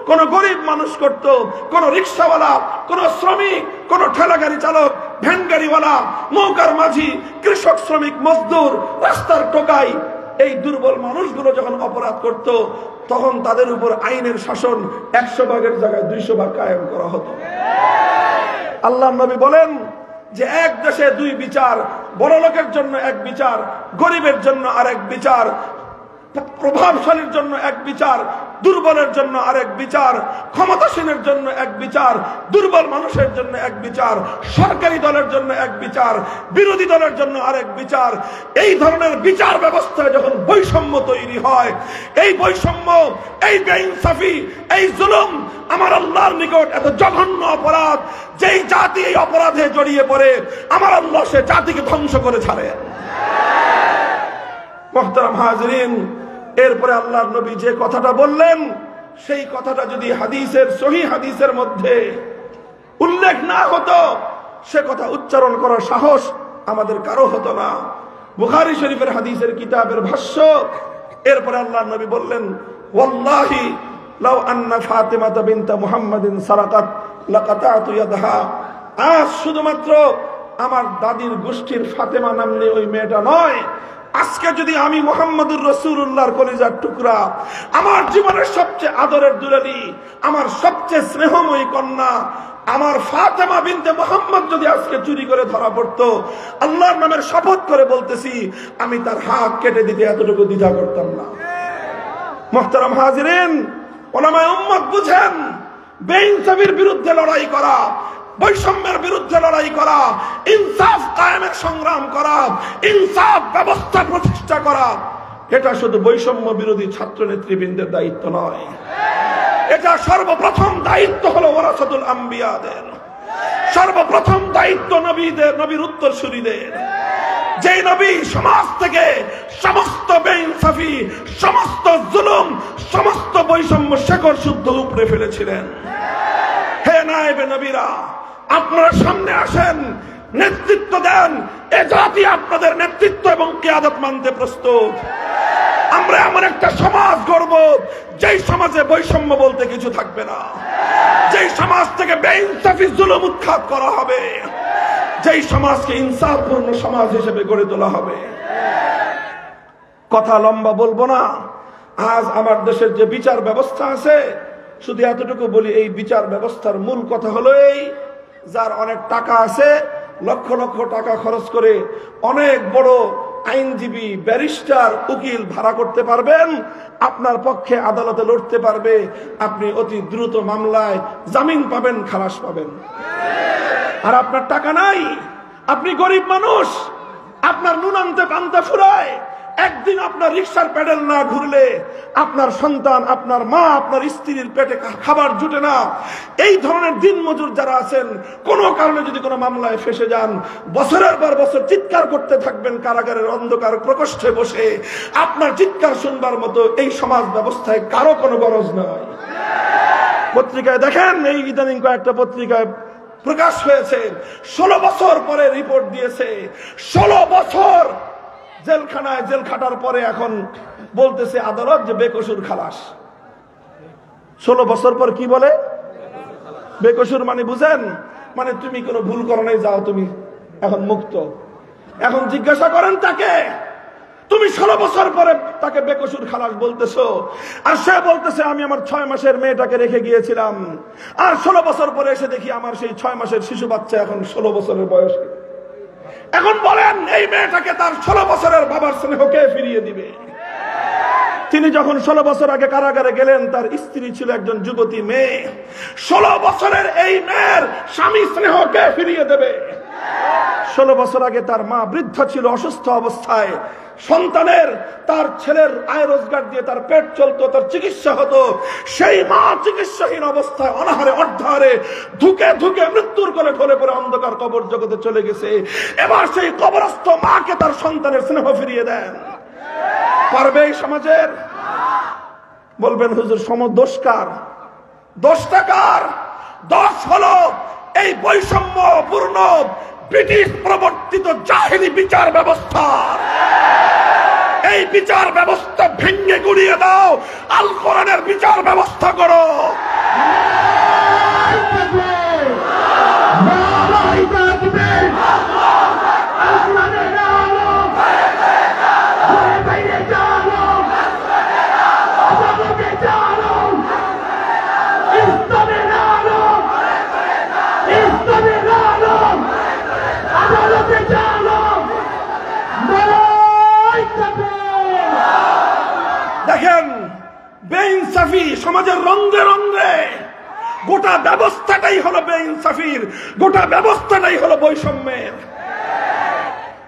কোন গরিব মানুষ করত, কোন রিকশাওয়ালা, কোন শ্রমিক, কোন ঠেলাগাড়ি চালক, ভ্যান গাড়িওয়ালা, নৌকার মাঝি, কৃষক, শ্রমিক, মজদুর, রাস্তার টোকাই, এই দুর্বল মানুষগুলো যখন অপরাধ করত, তখন তাদের উপর আইনের শাসন 100 ভাগের জায়গায় 200 ভাগ কায়েম করা হতো। আল্লাহর নবী বলেন যে এক দেশে 2 বিচার, বড় লোকের জন্য এক বিচার, গরিবের জন্য আরেক বিচার, প্রভাবশালীর জন্য এক বিচার, দুর্বলের জন্য আরেক বিচার, ক্ষমতাসীনের জন্য এক বিচার, দুর্বল মানুষের জন্য এক বিচার, সরকারি দলের জন্য এক বিচার, বিরোধী দলের জন্য আরেক বিচার। এই ধরনের বিচার ব্যবস্থায় যখন বৈষম্য তৈরি হয়, এই বৈষম্য, এই বেইনসাফি, এই জুলুম আমার আল্লাহর নিকট এত জঘন্য অপরাধ, যেই জাতি এই অপরাধে জড়িয়ে পড়ে আমার আল্লাহ সে জাতিকে ধ্বংস করে ছাড়ে। মুহতারাম হাজিরিন, এরপরে আল্লাহর নবী যে কথাটা বললেন, সেই কথাটা যদি হাদিসের, সহিহ হাদিসের মধ্যে উল্লেখ না হতো, সে কথা উচ্চারণ করার সাহস আমাদের কারো হতো না। বুখারী শরীফের হাদিসের কিতাবের ভাষ্য, এরপরে আল্লাহর নবী বললেন, ওয়াল্লাহি লাউ আন্না ফাতিমাতা বিনতা মুহাম্মাদিন সারাকাত লাকাতাতু ইয়াদাহা। আজ শুধুমাত্র আমার দাদির গোষ্ঠীর ফাতেমা নামে ওই মেয়েটা নয়, আজকে যদি আমি মুহাম্মদুর রাসূলুল্লাহর কলিজার টুকরা, আমার জীবনের সবচেয়ে আদরের দুলালী, আমার সবচেয়ে স্নেহময়ী কন্যা, আমার ফাতেমা বিনতে মুহাম্মদ যদি আজকে চুরি করে ধরা পড়তো, আল্লাহর নামের শপথ করে বলতেছি, আমি তার হাত কেটে দিতে এতটুকু দ্বিধা করতাম না। মুহতারাম হাজিরিন, উলামায়ে উম্মত বুঝেন, বেইনসাফির বিরুদ্ধে লড়াই করা, বৈষম্যের বিরুদ্ধে লড়াই করা, ইনসাফ কায়েমের সংগ্রাম করা, ইনসাফ ব্যবস্থা প্রতিষ্ঠা করা, এটা শুধু বৈষম্য বিরোধী ছাত্র নেতৃবৃন্দের দায়িত্ব নয়, এটা সর্বপ্রথম দায়িত্ব হলো ওয়ারাসাতুল আম্বিয়াদের, সর্বপ্রথম দায়িত্ব নবীদের, নবীর উত্তরসূরিদের। যে নবী সমাজ থেকে সমস্ত বেইনসাফি, সমস্ত জুলুম, সমস্ত বৈষম্য শেকড় শুদ্ধ উপড়ে ফেলেছিলেন। হে নায়েবে নবীরা, আপনারা সামনে আসেন, নেতৃত্ব দেন। এ জাতি আপনাদের নেতৃত্ব এবং কিয়াদত মানতে প্রস্তুত। আমরা এমন একটা সমাজ গড়ব, যেই সমাজে বৈষম্য বলতে কিছু থাকবে না, যেই সমাজ থেকে বেইনসাফি, জুলুম উৎখাত করা হবে, যেই সমাজকে ইনসাফপূর্ণ সমাজ হিসেবে গড়ে তোলা হবে। কথা লম্বা বলবো না। আজ আমার দেশের যে বিচার ব্যবস্থা আছে, শুধু এতটুকু বলি, এই বিচার ব্যবস্থার মূল কথা হলো এই, যার অনেক টাকা আছে, লক্ষ লক্ষ টাকা খরচ করে অনেক বড় আইনজীবী, ব্যারিস্টার, উকিল ভাড়া করতে পারবেন, আপনার পক্ষে আদালতে লড়তে পারবে, আপনি অতি দ্রুত মামলায় জামিন পাবেন, খালাস পাবেন। আর আপনার টাকা নাই, আপনি গরিব মানুষ, আপনার নুন আনতে পান্তা ফুরায়, একদিন আপনার রিকশার প্যাডেল না ঘুরলে আপনার সন্তান, আপনার মা, আপনার স্ত্রীর পেটে খাবার জুটে না। এই ধরনের দিন মজুর যারা আছেন, কোনো কারণে যদি কোনো মামলায় ফেসে যান, বছরের পর বছর চিৎকার করতে থাকবেন কারাগারের অন্ধকার প্রকোষ্ঠে বসে। আপনার চিৎকার শুনবার মতো এই সমাজ ব্যবস্থায় কারো কোনো গরজ নাই। পত্রিকায় দেখেন, এই ইদানিং কয়েকটা পত্রিকায় প্রকাশ হয়েছে, 16 বছর পরে রিপোর্ট দিয়েছে, 16 বছর জেলখানায় জেল খাটার পরে এখন বলতেছে আদালত যে বেকসুর খালাস। 16 বছর পর কি বলে? বেকসুর মানে বুঝেন? মানে তুমি কোনো ভুল করো নাই, যাও তুমি এখন মুক্ত। এখন জিজ্ঞাসা করেন তাকে, তুমি 16 বছর পরে তাকে বেকসুর খালাস বলতেছো, আর সে বলতেছে আমি আমার 6 মাসের মেয়েটাকে রেখে গিয়েছিলাম, আর 16 বছর পরে এসে দেখি আমার সেই 6 মাসের শিশু বাচ্চা এখন 16 বছরের বয়সে। এখন বলেন এই মেয়েটাকে তার 16 বছরের বাবার স্নেহ কে ফিরিয়ে দিবে? তিনি যখন 16 বছর আগে কারাগারে গেলেন, তার স্ত্রী ছিল একজন যুবতী মেয়ে। 16 বছরের এই মেয়ের স্বামী স্নেহ কে ফিরিয়ে দেবে? 16 বছর আগে তার মা বৃদ্ধ ছিল, অসুস্থ অবস্থায়, সন্তানের তার ছেলের আয় রোজগার দিয়ে তার পেট চলতো, তার চিকিৎসা হতো। সেই মা চিকিৎসাহীন অবস্থায় অনাহারে অর্ধাহারে ধুকে ধুকে মৃত্যুর কোলে ঢলে পড়ে অন্ধকার কবর জগতে চলে গেছে। এবার সেই কবরস্থ মাকে তার সন্তানের স্নেহ ফিরিয়ে দেন পারবে এই সমাজের? বলবেন হুজুর দোষ কার? দোষটা কার? দোষ হলো এই বৈষম্যপূর্ণ ব্রিটিশ প্রবর্তিত জাহেলি বিচার ব্যবস্থা। এই বিচার ব্যবস্থা ভেঙে গুড়িয়ে দাও, আল কোরআনের বিচার ব্যবস্থা করো। দেখেন বেইনসাফি সমাজের রঙে রঙে, গোটা ব্যবস্থাটাই হলো বেইনসাফির, গোটা ব্যবস্থাটাই হলো বৈষম্যের।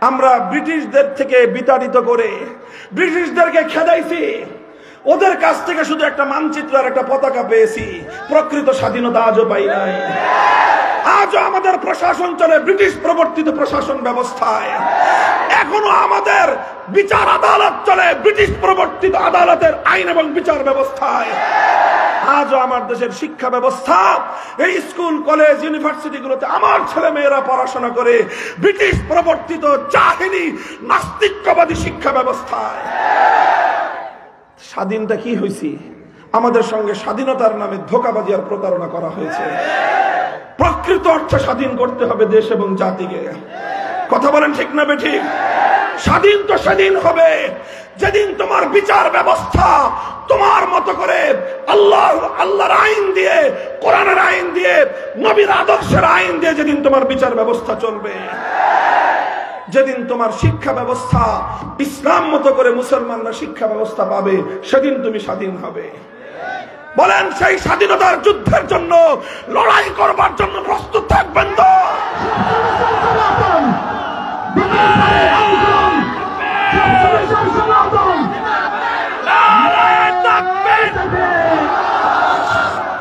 আমরা ব্রিটিশদের থেকে বিতাড়িত করে ব্রিটিশদেরকে খেদাইছি, ওদের কাছ থেকে শুধু একটা মানচিত্র আর একটা পতাকা পেয়েছি, প্রকৃত স্বাধীনতা আজও পাই নাই। আজও আমাদের প্রশাসন চলে ব্রিটিশ প্রবর্তিত প্রশাসন ব্যবস্থায়, এখনো আমাদের বিচার আদালত চলে ব্রিটিশ প্রবর্তিত আদালতের আইন এবং বিচার ব্যবস্থায়। আজও আমার দেশের শিক্ষা ব্যবস্থা, এই স্কুল কলেজ ইউনিভার্সিটি গুলোতে আমার ছেলে মেয়েরা পড়াশোনা করে ব্রিটিশ প্রবর্তিত জাহেলি নাস্তিক্যবাদী শিক্ষা ব্যবস্থায়। স্বাধীনতা কি হয়েছে? আমাদের সঙ্গে স্বাধীনতার নামে ধোঁকাবাজি আর প্রতারণা করা হয়েছে। প্রকৃত অর্থে স্বাধীন করতে হবে দেশ এবং জাতিকে। কথা বলেন ঠিক না বেঠিক? স্বাধীন তো সেদিন হবে যেদিন তোমার বিচার ব্যবস্থা তোমার মতো করে আল্লাহর আইন দিয়ে, কোরআনের আইন দিয়ে, নবীর আদর্শের আইন দিয়ে যেদিন তোমার বিচার ব্যবস্থা চলবে, যেদিন তোমার শিক্ষা ব্যবস্থা ইসলাম মতো করে মুসলমানরা শিক্ষা ব্যবস্থা পাবে, সেদিন তুমি স্বাধীন হবে। বলেন সেই স্বাধীনতার যুদ্ধের জন্য লড়াই করবার জন্য প্রস্তুত থাকবেন তো?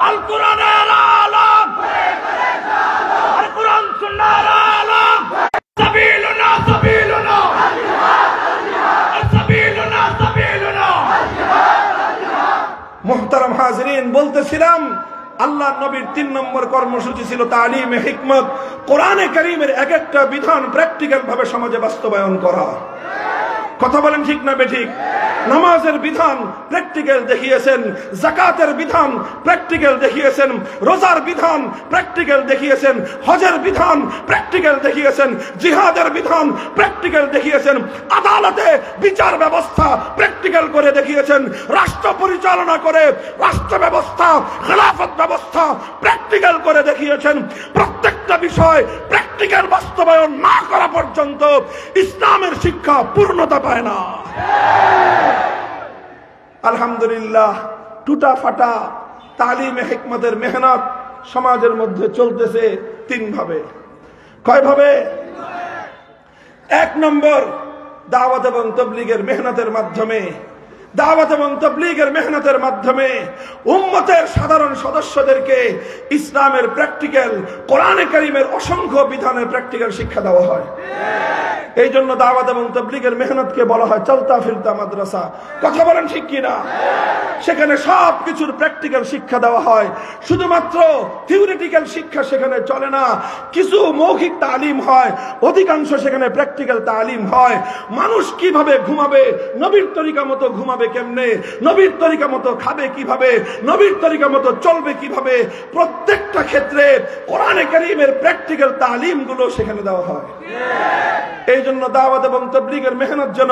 আল কোরআনের আলম, আল কোরআন সুন্নাহর আলম, সাবিলুনা সাবিলুনা, সাবিলুনা সাবিলুনা। মুহতারাম হাজিরিন, বলতেছিলাম আল্লাহ নবীর 3 নম্বর কর্মসূচি ছিল তালিমে হিকমত, কোরআনে কারীমের এক একটা বিধান প্র্যাকটিক্যাল ভাবে সমাজে বাস্তবায়ন করা। কথা বলেন ঠিক না বেঠিক? নামাজের বিধান প্র্যাকটিক্যাল দেখিয়েছেন, যাকাতের বিধান প্র্যাকটিক্যাল দেখিয়েছেন, রোজার বিধান প্র্যাকটিক্যাল দেখিয়েছেন, হজের বিধান প্র্যাকটিক্যাল দেখিয়েছেন, জিহাদের বিধান প্র্যাকটিক্যাল দেখিয়েছেন, আদালতে বিচার ব্যবস্থা প্র্যাকটিক্যাল করে দেখিয়েছেন, রাষ্ট্র পরিচালনা করে রাষ্ট্র ব্যবস্থা, খেলাফত ব্যবস্থা প্র্যাকটিক্যাল করে দেখিয়েছেন। প্রত্যেকটা বিষয় প্র্যাকটিক্যাল বাস্তবায়ন না করা পর্যন্ত ইসলামের শিক্ষা পূর্ণতা পায় না। আলহামদুলিল্লাহ, টুটা ফাটা তালিমে হিকমতের মেহনত সমাজের মধ্যে চলতেছে 3 ভাবে। কয় ভাবে? 1 নম্বর, দাওয়াত এবং তাবলীগের মেহনতের মাধ্যমে, দাওয়াত এবং তাবলীগের মেহনতের মাধ্যমে উম্মতের সাধারণ সদস্যদেরকে ইসলামের প্র্যাকটিক্যাল, কোরআনে কারীমের অসংখ্য বিধানের প্র্যাকটিক্যাল শিক্ষা দেওয়া হয়। এই জন্য দাওয়াত এবং তাবলীগের মেহনতকে বলা হয় চলতা ফিরতা মাদ্রাসা। কথা বলেন ঠিক কিনা? সেখানে সব কিছুর প্র্যাকটিক্যাল শিক্ষা দেওয়া হয়, শুধুমাত্র থিওরিটিক্যাল শিক্ষা সেখানে চলে না। কিছু মৌখিক তালিম হয়, অধিকাংশ সেখানে প্র্যাকটিক্যাল তালিম হয়। মানুষ কিভাবে ঘুমাবে, নবীর তরিকা মতো ঘুমাবে হবে কেমনে, নবীর তরিকা মতো খাবে কিভাবে, নবীর তরিকা মতো চলবে কিভাবে, প্রত্যেকটা ক্ষেত্রে কোরআনে কারীমের প্র্যাকটিক্যাল তালিম গুলো সেখানে দেওয়া হয়। এই জন্য দাওয়াত এবং তাবলীগের মেহনত যেন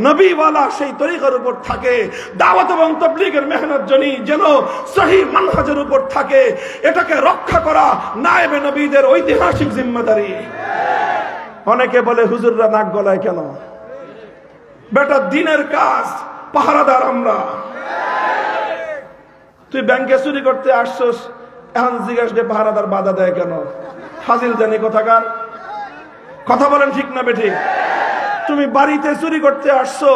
নবীওয়ালা সেই তরিকার উপর থাকে, দাওয়াত এবং তাবলীগের মেহনত যেন সহিহ মানহাজের উপর থাকে, এটাকে রক্ষা করা নায়েবে নবীদের ঐতিহাসিক জিম্মাদারি। অনেকে বলে হুজুররা নাক গলায় কেন? বেটা দিনের কাজ, পাহারাদার আমরা। তুই ব্যাংকে চুরি করতে আসছস, এখন জিজ্ঞাসা যে পাহারাদার বাধা দেয় কেন? ফাজিল জানি কোথাকার। কথা বলেন ঠিক না বেঠিক? তুমি বাড়িতে চুরি করতে আসছো,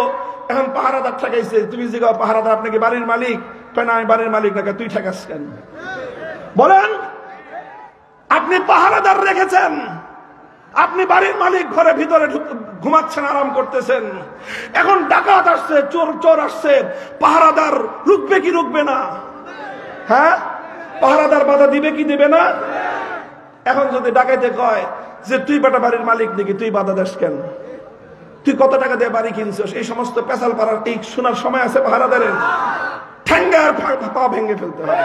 এখন পাহারাদার ঠেকাইছে, তুমি জিজ্ঞাসা পাহারাদার আপনি কি বাড়ির মালিক? না আমি বাড়ির মালিক না। তুই ঠেকাস কেন? বলেন, আপনি পাহারাদার রেখেছেন, আপনি বাড়ির মালিক, ঘরে ভিতরে ঘুমাচ্ছেন, আরাম করতেছেন। এখন ডাকাত আসছে, চোর আসছে, পাহারাদার রুকবে কি রুকবে না? হ্যাঁ, পাহারাদার বাধা দিবে কি দিবে না? এখন যদি ডাকাইতে কয় যে তুই বেটা বাড়ির মালিক নাকি, তুই বাধা দাস কেন? তুই কত টাকা দিয়ে বাড়ি কিনছিস? এই সমস্ত পেশাল পাড়ার এই শোনার সময় আছে পাহারাদারের? ঠ্যাঙ্গার পা ভেঙে ফেলতে হবে।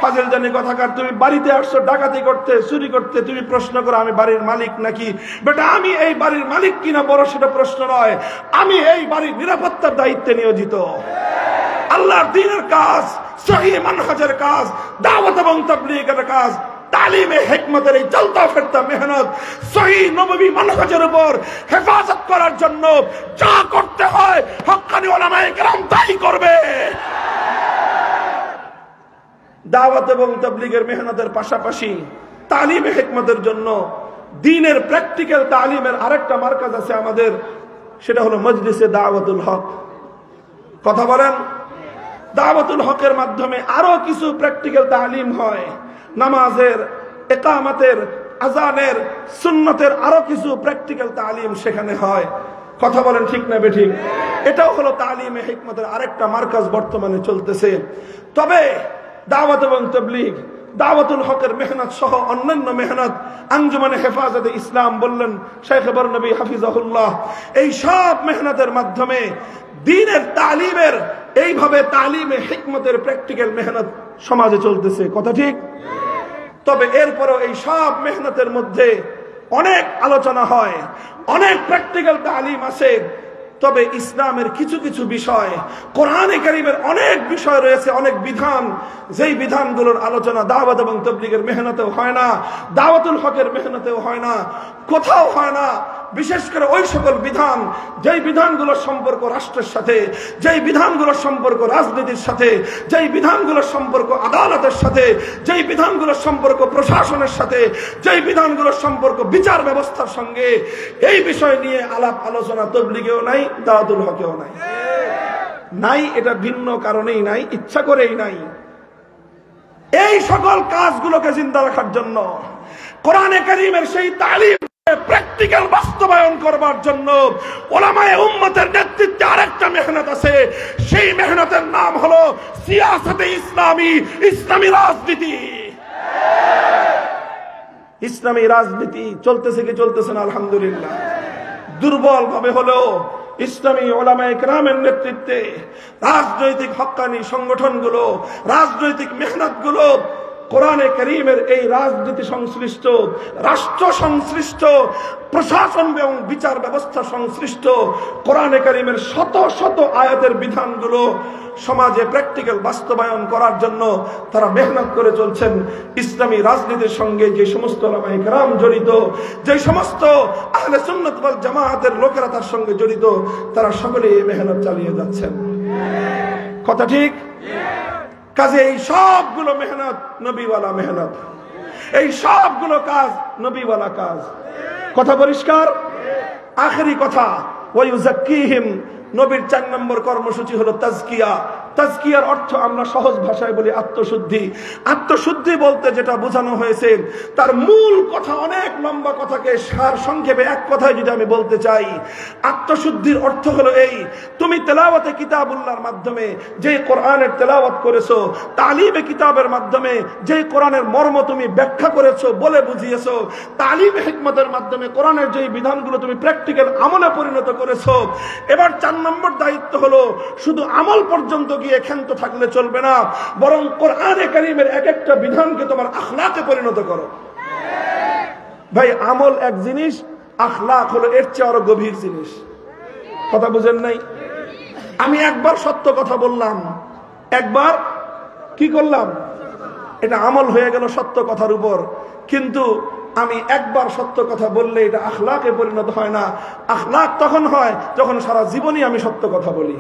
ফাজিল জানি কথাকার। তুমি বাড়িতে আসছো ডাকাতি করতে, চুরি করতে, তুমি প্রশ্ন করো আমি বাড়ির মালিক নাকি? বেটা আমি এই বাড়ির মালিক কিনা বড় সেটা প্রশ্ন নয়, আমি এই বাড়ির নিরাপত্তার দায়িত্বে নিয়োজিত। আল্লাহর দ্বীনের কাজ, সহিহ মানহাজের কাজ, দাওয়াত এবং তাবলীগের কাজ, তালিমে হিকমতের এই চলতা ফেরতা মেহনত, সহিহ নববী মানহাজের উপর হেফাজত করার জন্য যা করতে হয় হক্কানি উলামায়ে কেরাম তাই করবে। দাওয়াত এবং তাবলীগের মেহনতের পাশাপাশি তালিমে হিকমতের জন্য দ্বীনের প্র্যাকটিক্যাল তালিমের আরেকটা মার্কাজ আছে আমাদের, সেটা হলো মজলিসে দাওয়াতুল হক। কথা বলেন, দাওয়াতুল হকের মাধ্যমে আরো কিছু প্র্যাকটিক্যাল তালিম হয়, নামাজের, ইকামতের, আযানের, সুন্নতের আরো কিছু প্র্যাকটিক্যাল তালিম সেখানে হয়। কথা বলেন ঠিক না বেঠিক? এটাও হলো তালিমে হিকমতের আরেকটা মার্কাজ বর্তমানে চলতেছে। তবে দাওয়াত এবং তাবলীগ, দাওয়াতুল হকের মেহনত সহ অন্যান্য মেহনত, আঞ্জুমানে হেফাজতে ইসলাম বললেন শেখ বরনবী হাফিজাহুল্লাহ, এই সব মেহনতের মাধ্যমে দ্বীনের তালিমের, এইভাবে তালিমে হিকমতের প্র্যাকটিক্যাল মেহনত সমাজে চলতেছে। কথা ঠিক? তবে এরপরও এই সব মেহনতের মধ্যে অনেক আলোচনা হয়, অনেক প্র্যাকটিক্যাল তালিম আছে। তবে ইসলামের কিছু কিছু বিষয়, কোরআনে কারীমের অনেক বিষয় রয়েছে, অনেক বিধান, যেই বিধানগুলোর আলোচনা দাওয়াত এবং তাবলীগের মেহনতেও হয় না, দাওয়াতুল হকের মেহনতেও হয় না, কোথাও হয় না। বিশেষ করে ওই সকল বিধান, যেই বিধানগুলোর সম্পর্ক রাষ্ট্রের সাথে, যেই বিধানগুলোর সম্পর্ক রাজনীতির সাথে, যেই বিধানগুলোর সম্পর্ক আদালতের সাথে, যেই বিধানগুলোর সম্পর্ক প্রশাসনের সাথে, যেই বিধানগুলোর সম্পর্ক বিচার ব্যবস্থার সঙ্গে, এই বিষয় নিয়ে আলাপ আলোচনা তাবলীগেও নাই, দাওয়াতুল হকেও নাই। নাই, এটা ভিন্ন কারণেই নাই, ইচ্ছা করেই নাই। এই সকল কাজগুলোকে জিন্দা রাখার জন্য কোরআনে কারীমের সেই তালিম প্র্যাকটিক্যাল বাস্তবায়ন করবার জন্য উলামায়ে উম্মতের নেতৃত্বে আরেকটা মেহনত আছে। সেই মেহনতের নাম হলো সিয়াসতে ইসলামী, ইসলামী রাজনীতি। ইসলামী রাজনীতি চলতেছে কি চলতেছে না? আলহামদুলিল্লাহ। দুর্বল ভাবে হলেও ইসলামী উলামায়ে কেরামের নেতৃত্বে রাজনৈতিক হক্কানি সংগঠনগুলো, রাজনৈতিক মেহনতগুলো কোরআনে কারীমের এই রাজনীতি সংশ্লিষ্ট, রাষ্ট্র সংশ্লিষ্ট, প্রশাসন এবং বিচার ব্যবস্থা সংশ্লিষ্ট কোরআনে কারীমের শত শত আয়াতের বিধানগুলো সমাজে প্র্যাকটিক্যাল বাস্তবায়ন করার জন্য তারা মেহনত করে চলছেন। ইসলামী রাজনীতির সঙ্গে যে সমস্ত উলামায়ে কেরাম জড়িত, যে সমস্ত আহলে সুন্নাত ওয়াল জামায়াতের লোকেরা তার সঙ্গে জড়িত, তারা সকলেই এই মেহনত চালিয়ে যাচ্ছেন। কথা ঠিক? কাজে এই সবগুলো মেহনত নবীওয়ালা মেহনত, এই সবগুলো কাজ নবীওয়ালা কাজ। কথা পরিষ্কার? আখেরি কথা, ওয়ায়ুযাক্কিহিম, নবীর 4 নম্বর কর্মসূচি হলো তাজকিয়া। তাজকিয়ার অর্থ আমরা সহজ ভাষায় বলি আত্মশুদ্ধি। আত্মশুদ্ধি বলতে যেটা বোঝানো হয়েছে তার মূল কথা, অনেক লম্বা কথাকে সার সংক্ষেপে এক কথায় যদি আমি বলতে চাই, আত্মশুদ্ধির অর্থ হলো এই: তুমি তেলাওয়াতে কিতাবুল্লাহর মাধ্যমে যে কোরআনের তেলাওয়াত করেছো, তালিমে কিতাবের মাধ্যমে যে কোরআনের মর্ম তুমি ব্যাখ্যা করেছো, বলে বুঝিয়েছো, তালিমে হিকমতের মাধ্যমে কোরআনের যে বিধানগুলো তুমি প্র্যাকটিক্যাল আমলে পরিণত করেছো। এবার 4 নম্বর দায়িত্ব হলো শুধু আমল পর্যন্ত গিয়ে ক্ষান্ত থাকলে চলবে না, বরং কোরআনে কারীমের এক একটা বিধানকে তোমার আখলাকে পরিণত করো। ভাই আমল এক জিনিস, আখলাক হলো এর চেয়ে আরো গভীর জিনিস। কথা বুঝেন নাই? আমি একবার সত্য কথা বললাম, একবার কি করলাম, এটা আমল হয়ে গেল সত্য কথার উপর। কিন্তু আমি একবার সত্য কথা বললে এটা আখলাকে পরিণত হয় না। আখলাক তখন হয় যখন সারা জীবনই আমি সত্য কথা বলি।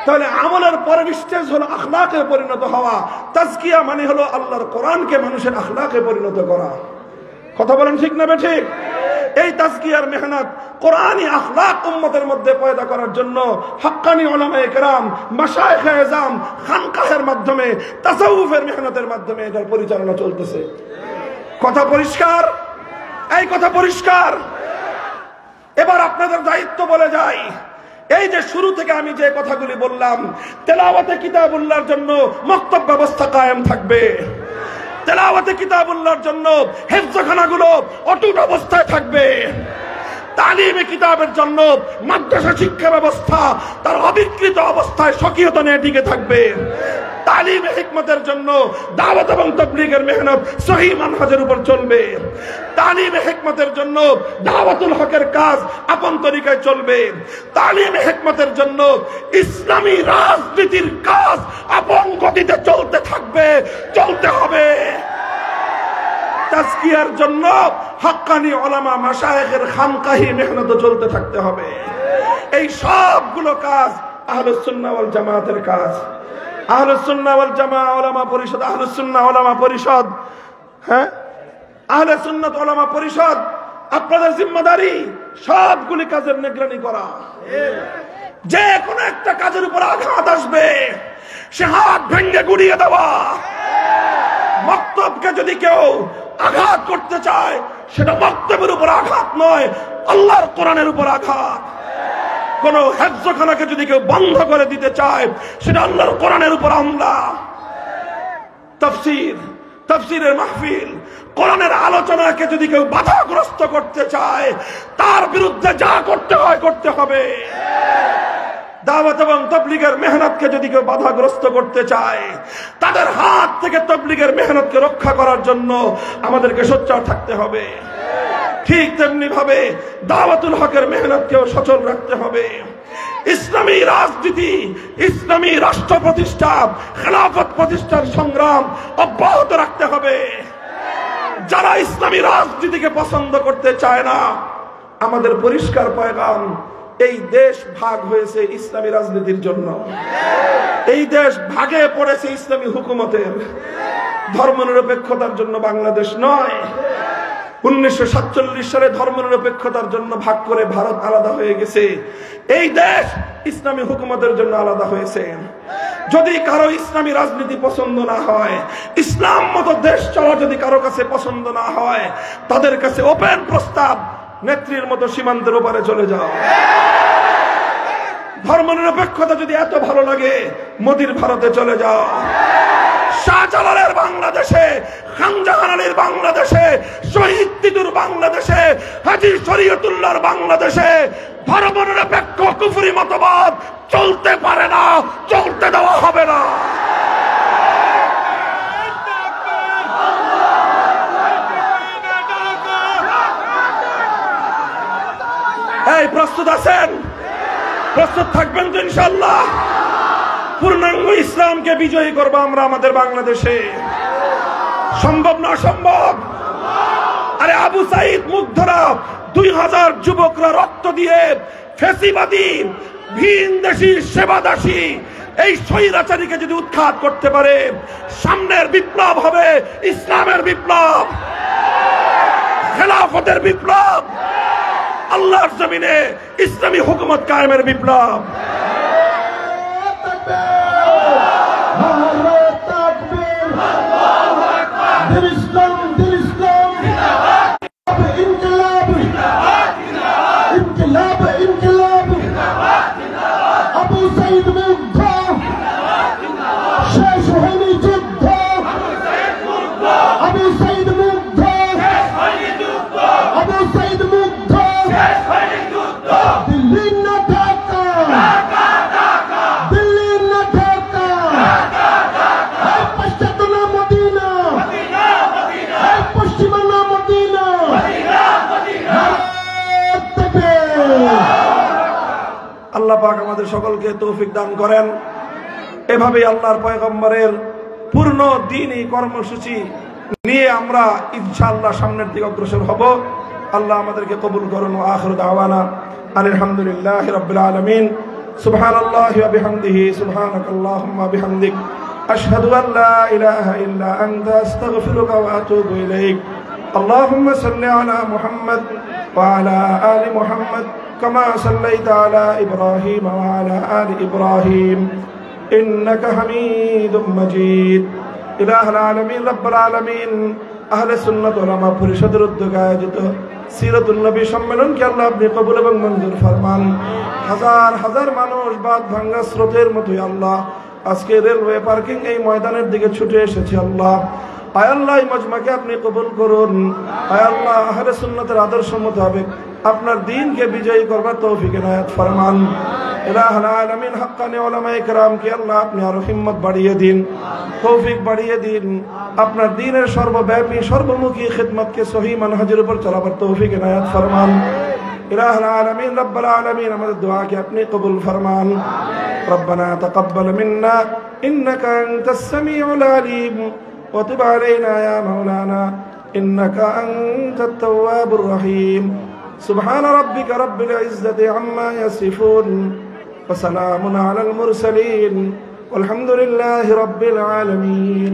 তাহলে আমলের পরের স্টেজ হলো আখলাকে পরিণত হওয়া। তাজকিয়া মানে হলো আল্লাহর কোরআনকে মানুষের আখলাকে পরিণত করা। কথা বলেন ঠিক না বেঠিক? এই তাজকিয়ার মেহনত, কোরআনী আখলাক উম্মতের মধ্যে পয়দা করার জন্য হাক্কানি উলামায়ে কেরাম, মাশায়েখে এজাম, খানকাহের মাধ্যমে, তাসাউফের মেহনতের মাধ্যমে এটার পরিচালনা চলতেছে। কথা পরিষ্কার? এই কথা পরিষ্কার? এবার আপনাদের দায়িত্ব বলে যাই, এই যে শুরু থেকে আমি যে কথাগুলি বললাম, তেলাওয়াতে কিতাবুল্লাহর জন্য মক্তব ব্যবস্থা কায়েম থাকবে, তেলাওয়াতে কিতাবুল্লাহর জন্য হেফজখানাগুলো অটুট অবস্থায় থাকবে, তালিমে কিতাবের জন্য মাদ্রাসা শিক্ষা ব্যবস্থা তার অবিকৃত অবস্থায় সক্রিয়তা টিকে থাকবে, তালিমে হিকমতের জন্য দাওয়াত এবং তাবলীগের মেহনত সহিহ মানহাজের উপর চলবে, তালিমে হিকমতের জন্য দাওয়াতুল হকের কাজ আপন তরিকায় চলবে, তালিমে হিকমতের জন্য ইসলামী রাজনীতির কাজ আপন গতিতে চলতে থাকবে, চলতে হবে। তাজকিয়ার জন্য হাক্কানি উলামা মাশায়েখের খানকাহি মেহনত চলতে থাকতে হবে। এই সবগুলো কাজ আহলুস সুন্নাহ ওয়াল জামাতের কাজ। আহলুস সুন্নাহ ওয়াল জামাআহ উলামা পরিষদ, আহলুস সুন্নাহ উলামা পরিষদ, হ্যাঁ আহলে সুন্নাত উলামা পরিষদ, আপনাদের জিম্মাদারি সবগুলি কাজের নিগরানি করা। যে কোনো একটা কাজের উপর আঘাত আসবে সে হাত ভেঙে গুড়িয়ে দেওয়া। মক্তবকে যদি কেউ আঘাত করতে চায় সেটা মক্তবের উপর আঘাত নয়, আল্লাহর কোরআনের উপর আঘাত। কোন হেফজখানাকে যদি কেউ বন্ধ করে দিতে চায় সেটা আল্লাহর কোরআনের উপর হামলা। তাফসীরের মাহফিল, কোরআনের আলোচনাকে যদি কেউ বাধাগ্রস্ত করতে চায় তার বিরুদ্ধে যা করতে হয় করতে হবে। দাওয়াত এবং তাবলীগের মেহনতকে যদি কেউ বাধাগ্রস্ত করতে চায় তাদের হাত থেকে তাবলীগের মেহনতকে রক্ষা করার জন্য আমাদেরকে সোচ্চার থাকতে হবে। ঠিক তেমনি ভাবে দাওয়াতুল হকের মেহনতকেও সচল রাখতে হবে। ইসলামী রাজনীতি, ইসলামী রাষ্ট্র প্রতিষ্ঠা, খেলাফত প্রতিষ্ঠার সংগ্রাম অব্যাহত রাখতে হবে। যারা ইসলামী রাজনীতিকে পছন্দ করতে চায় না, আমাদের পরিষ্কার পয়গাম, এই দেশ ভাগ হয়েছে ইসলামী রাজনীতির জন্য। এই দেশ ভাগে পড়েছে ইসলামী হুকুমতের, ধর্মনিরপেক্ষতার জন্য বাংলাদেশ নয়। 1947 সালে ধর্মনিরপেক্ষতার জন্য ভাগ করে ভারত আলাদা হয়ে গেছে। এই দেশ ইসলামী হুকুমতের জন্য আলাদা হয়েছে। যদি কারো ইসলামী রাজনীতি পছন্দ না হয়, ইসলাম মতো দেশ চলা যদি কারো কাছে পছন্দ না হয়, তাদের কাছে ওপেন প্রস্তাব, নেত্রীর মতো সীমান্তের ওপারে চলে যাও। ধর্মনিরপেক্ষতা যদি এত ভালো লাগে, মোদির ভারতে চলে যাও। শাহজালালের বাংলাদেশে, খানজাহান আলীর বাংলাদেশে, শহীদ তিতুর বাংলাদেশে, হাজী শরীয়তুল্লাহর বাংলাদেশে ধর্মনিরপেক্ষ কুফরি মতবাদ চলতে পারে না, চলতে দেওয়া হবে না। এই প্রস্তুত আছেন? প্রস্তুত থাকবেন তো ইনশাআল্লাহ? পূর্ণাঙ্গ ইসলামকে বিজয়ী করবো আমরা আমাদের বাংলাদেশে। সম্ভব না সম্ভব? আরে আবু সাইদ মুগ্ধরা 2000 যুবকরা রক্ত দিয়ে ফেসিবাদী ভিনদেশী সেবাদাসী এই স্বৈরাচারীকে যদি উৎখাত করতে পারে, সামনের বিপ্লব হবে ইসলামের বিপ্লব, খেলাফতের বিপ্লব, আল্লাহর জমিনে ইসলামী হুকুমত কায়েমের বিপ্লব। আল্লাহ পাক আমাদের সকলকে তৌফিক দান করেন। এভাবেই আল্লাহর পয়গম্বরের পূর্ণ দ্বীনি কর্মসূচি নিয়ে আমরা ইনশাআল্লাহ সামনের দিকে অগ্রসর হব। আল্লাহ আমাদেরকে কবুল করুন। ওয়া আখিরু দাওয়ানা আলহামদুলিল্লাহি রাব্বিল আলামিন। সুবহানাল্লাহি ওয়া বিহামদিহি সুবহানাকাল্লাহুম্মা বিহামদিক আশহাদু আন লা ইলাহা ইল্লা আনতা আস্তাগফিরুকা ওয়া আতুবু ইলাইক। আল্লাহুম্মা সাল্লি আলা মুহাম্মাদ ওয়া আলা আলি মুহাম্মাদ কামা সাল্লাইতা আলা ইব্রাহিম ওয়া আলা আলি ইব্রাহিম ইন্নাকা হামিদুম মাজিদ। ইলাহুল আলামিন রাব্বুল আলামিন আহলে সুন্নাত ওয়াল জামাত পরিষদের উদ্যোগে আয়োজিত সিরাতুন নবী সম্মেলনকে আল্লাহ আপনি কবুল এবং মঞ্জুর ফরমান। হাজার হাজার মানুষ বাদ ভাঙ্গা স্রোতের মতোই আল্লাহ আজকে রেলওয়ে পার্কিং এই ময়দানের দিকে ছুটে এসেছে। আল্লাহ আয় আল্লাহ এই মজমাকে আপনি কবুল করুন। আয় আল্লাহ আহলে সুন্নাতের আদর্শ মোতাবেক আপনার দ্বীনকে বিজয়ী করবার তৌফিক ইনায়াত ফরমান। ইলাহুল আলামিন হাক্কানি উলামায়ে কেরামকে আল্লাহ আপনি আরো হিম্মত বাড়িয়ে দিন, তৌফিক বাড়িয়ে দিন। আপনার দ্বীনের সর্বব্যাপী সর্বমুখী খিদমতকে সহি মানহাজের উপর চলাবার তৌফিক ইনায়াত ফরমান। ইলাহুল আলামিন রাব্বুল আলামিন আমাদের দোয়াকে আপনি কবুল ফরমান। রব্বানা তাকাব্বাল মিন্না ইন্নাকা আনতাস সামিউল আলিম ওয়া তুব আলাইনা ইয়া মাওলানা ইন্নাকা আনতাত তাওয়াবুর রহিম। সুবহান রাব্বিকা রাব্বিল ইজ্জাতি আম্মা ইয়াসিফুন ওয়া সালামুন আলাল মুরসালিন ওয়ালহামদুলিল্লাহি রাব্বিল আলামিন।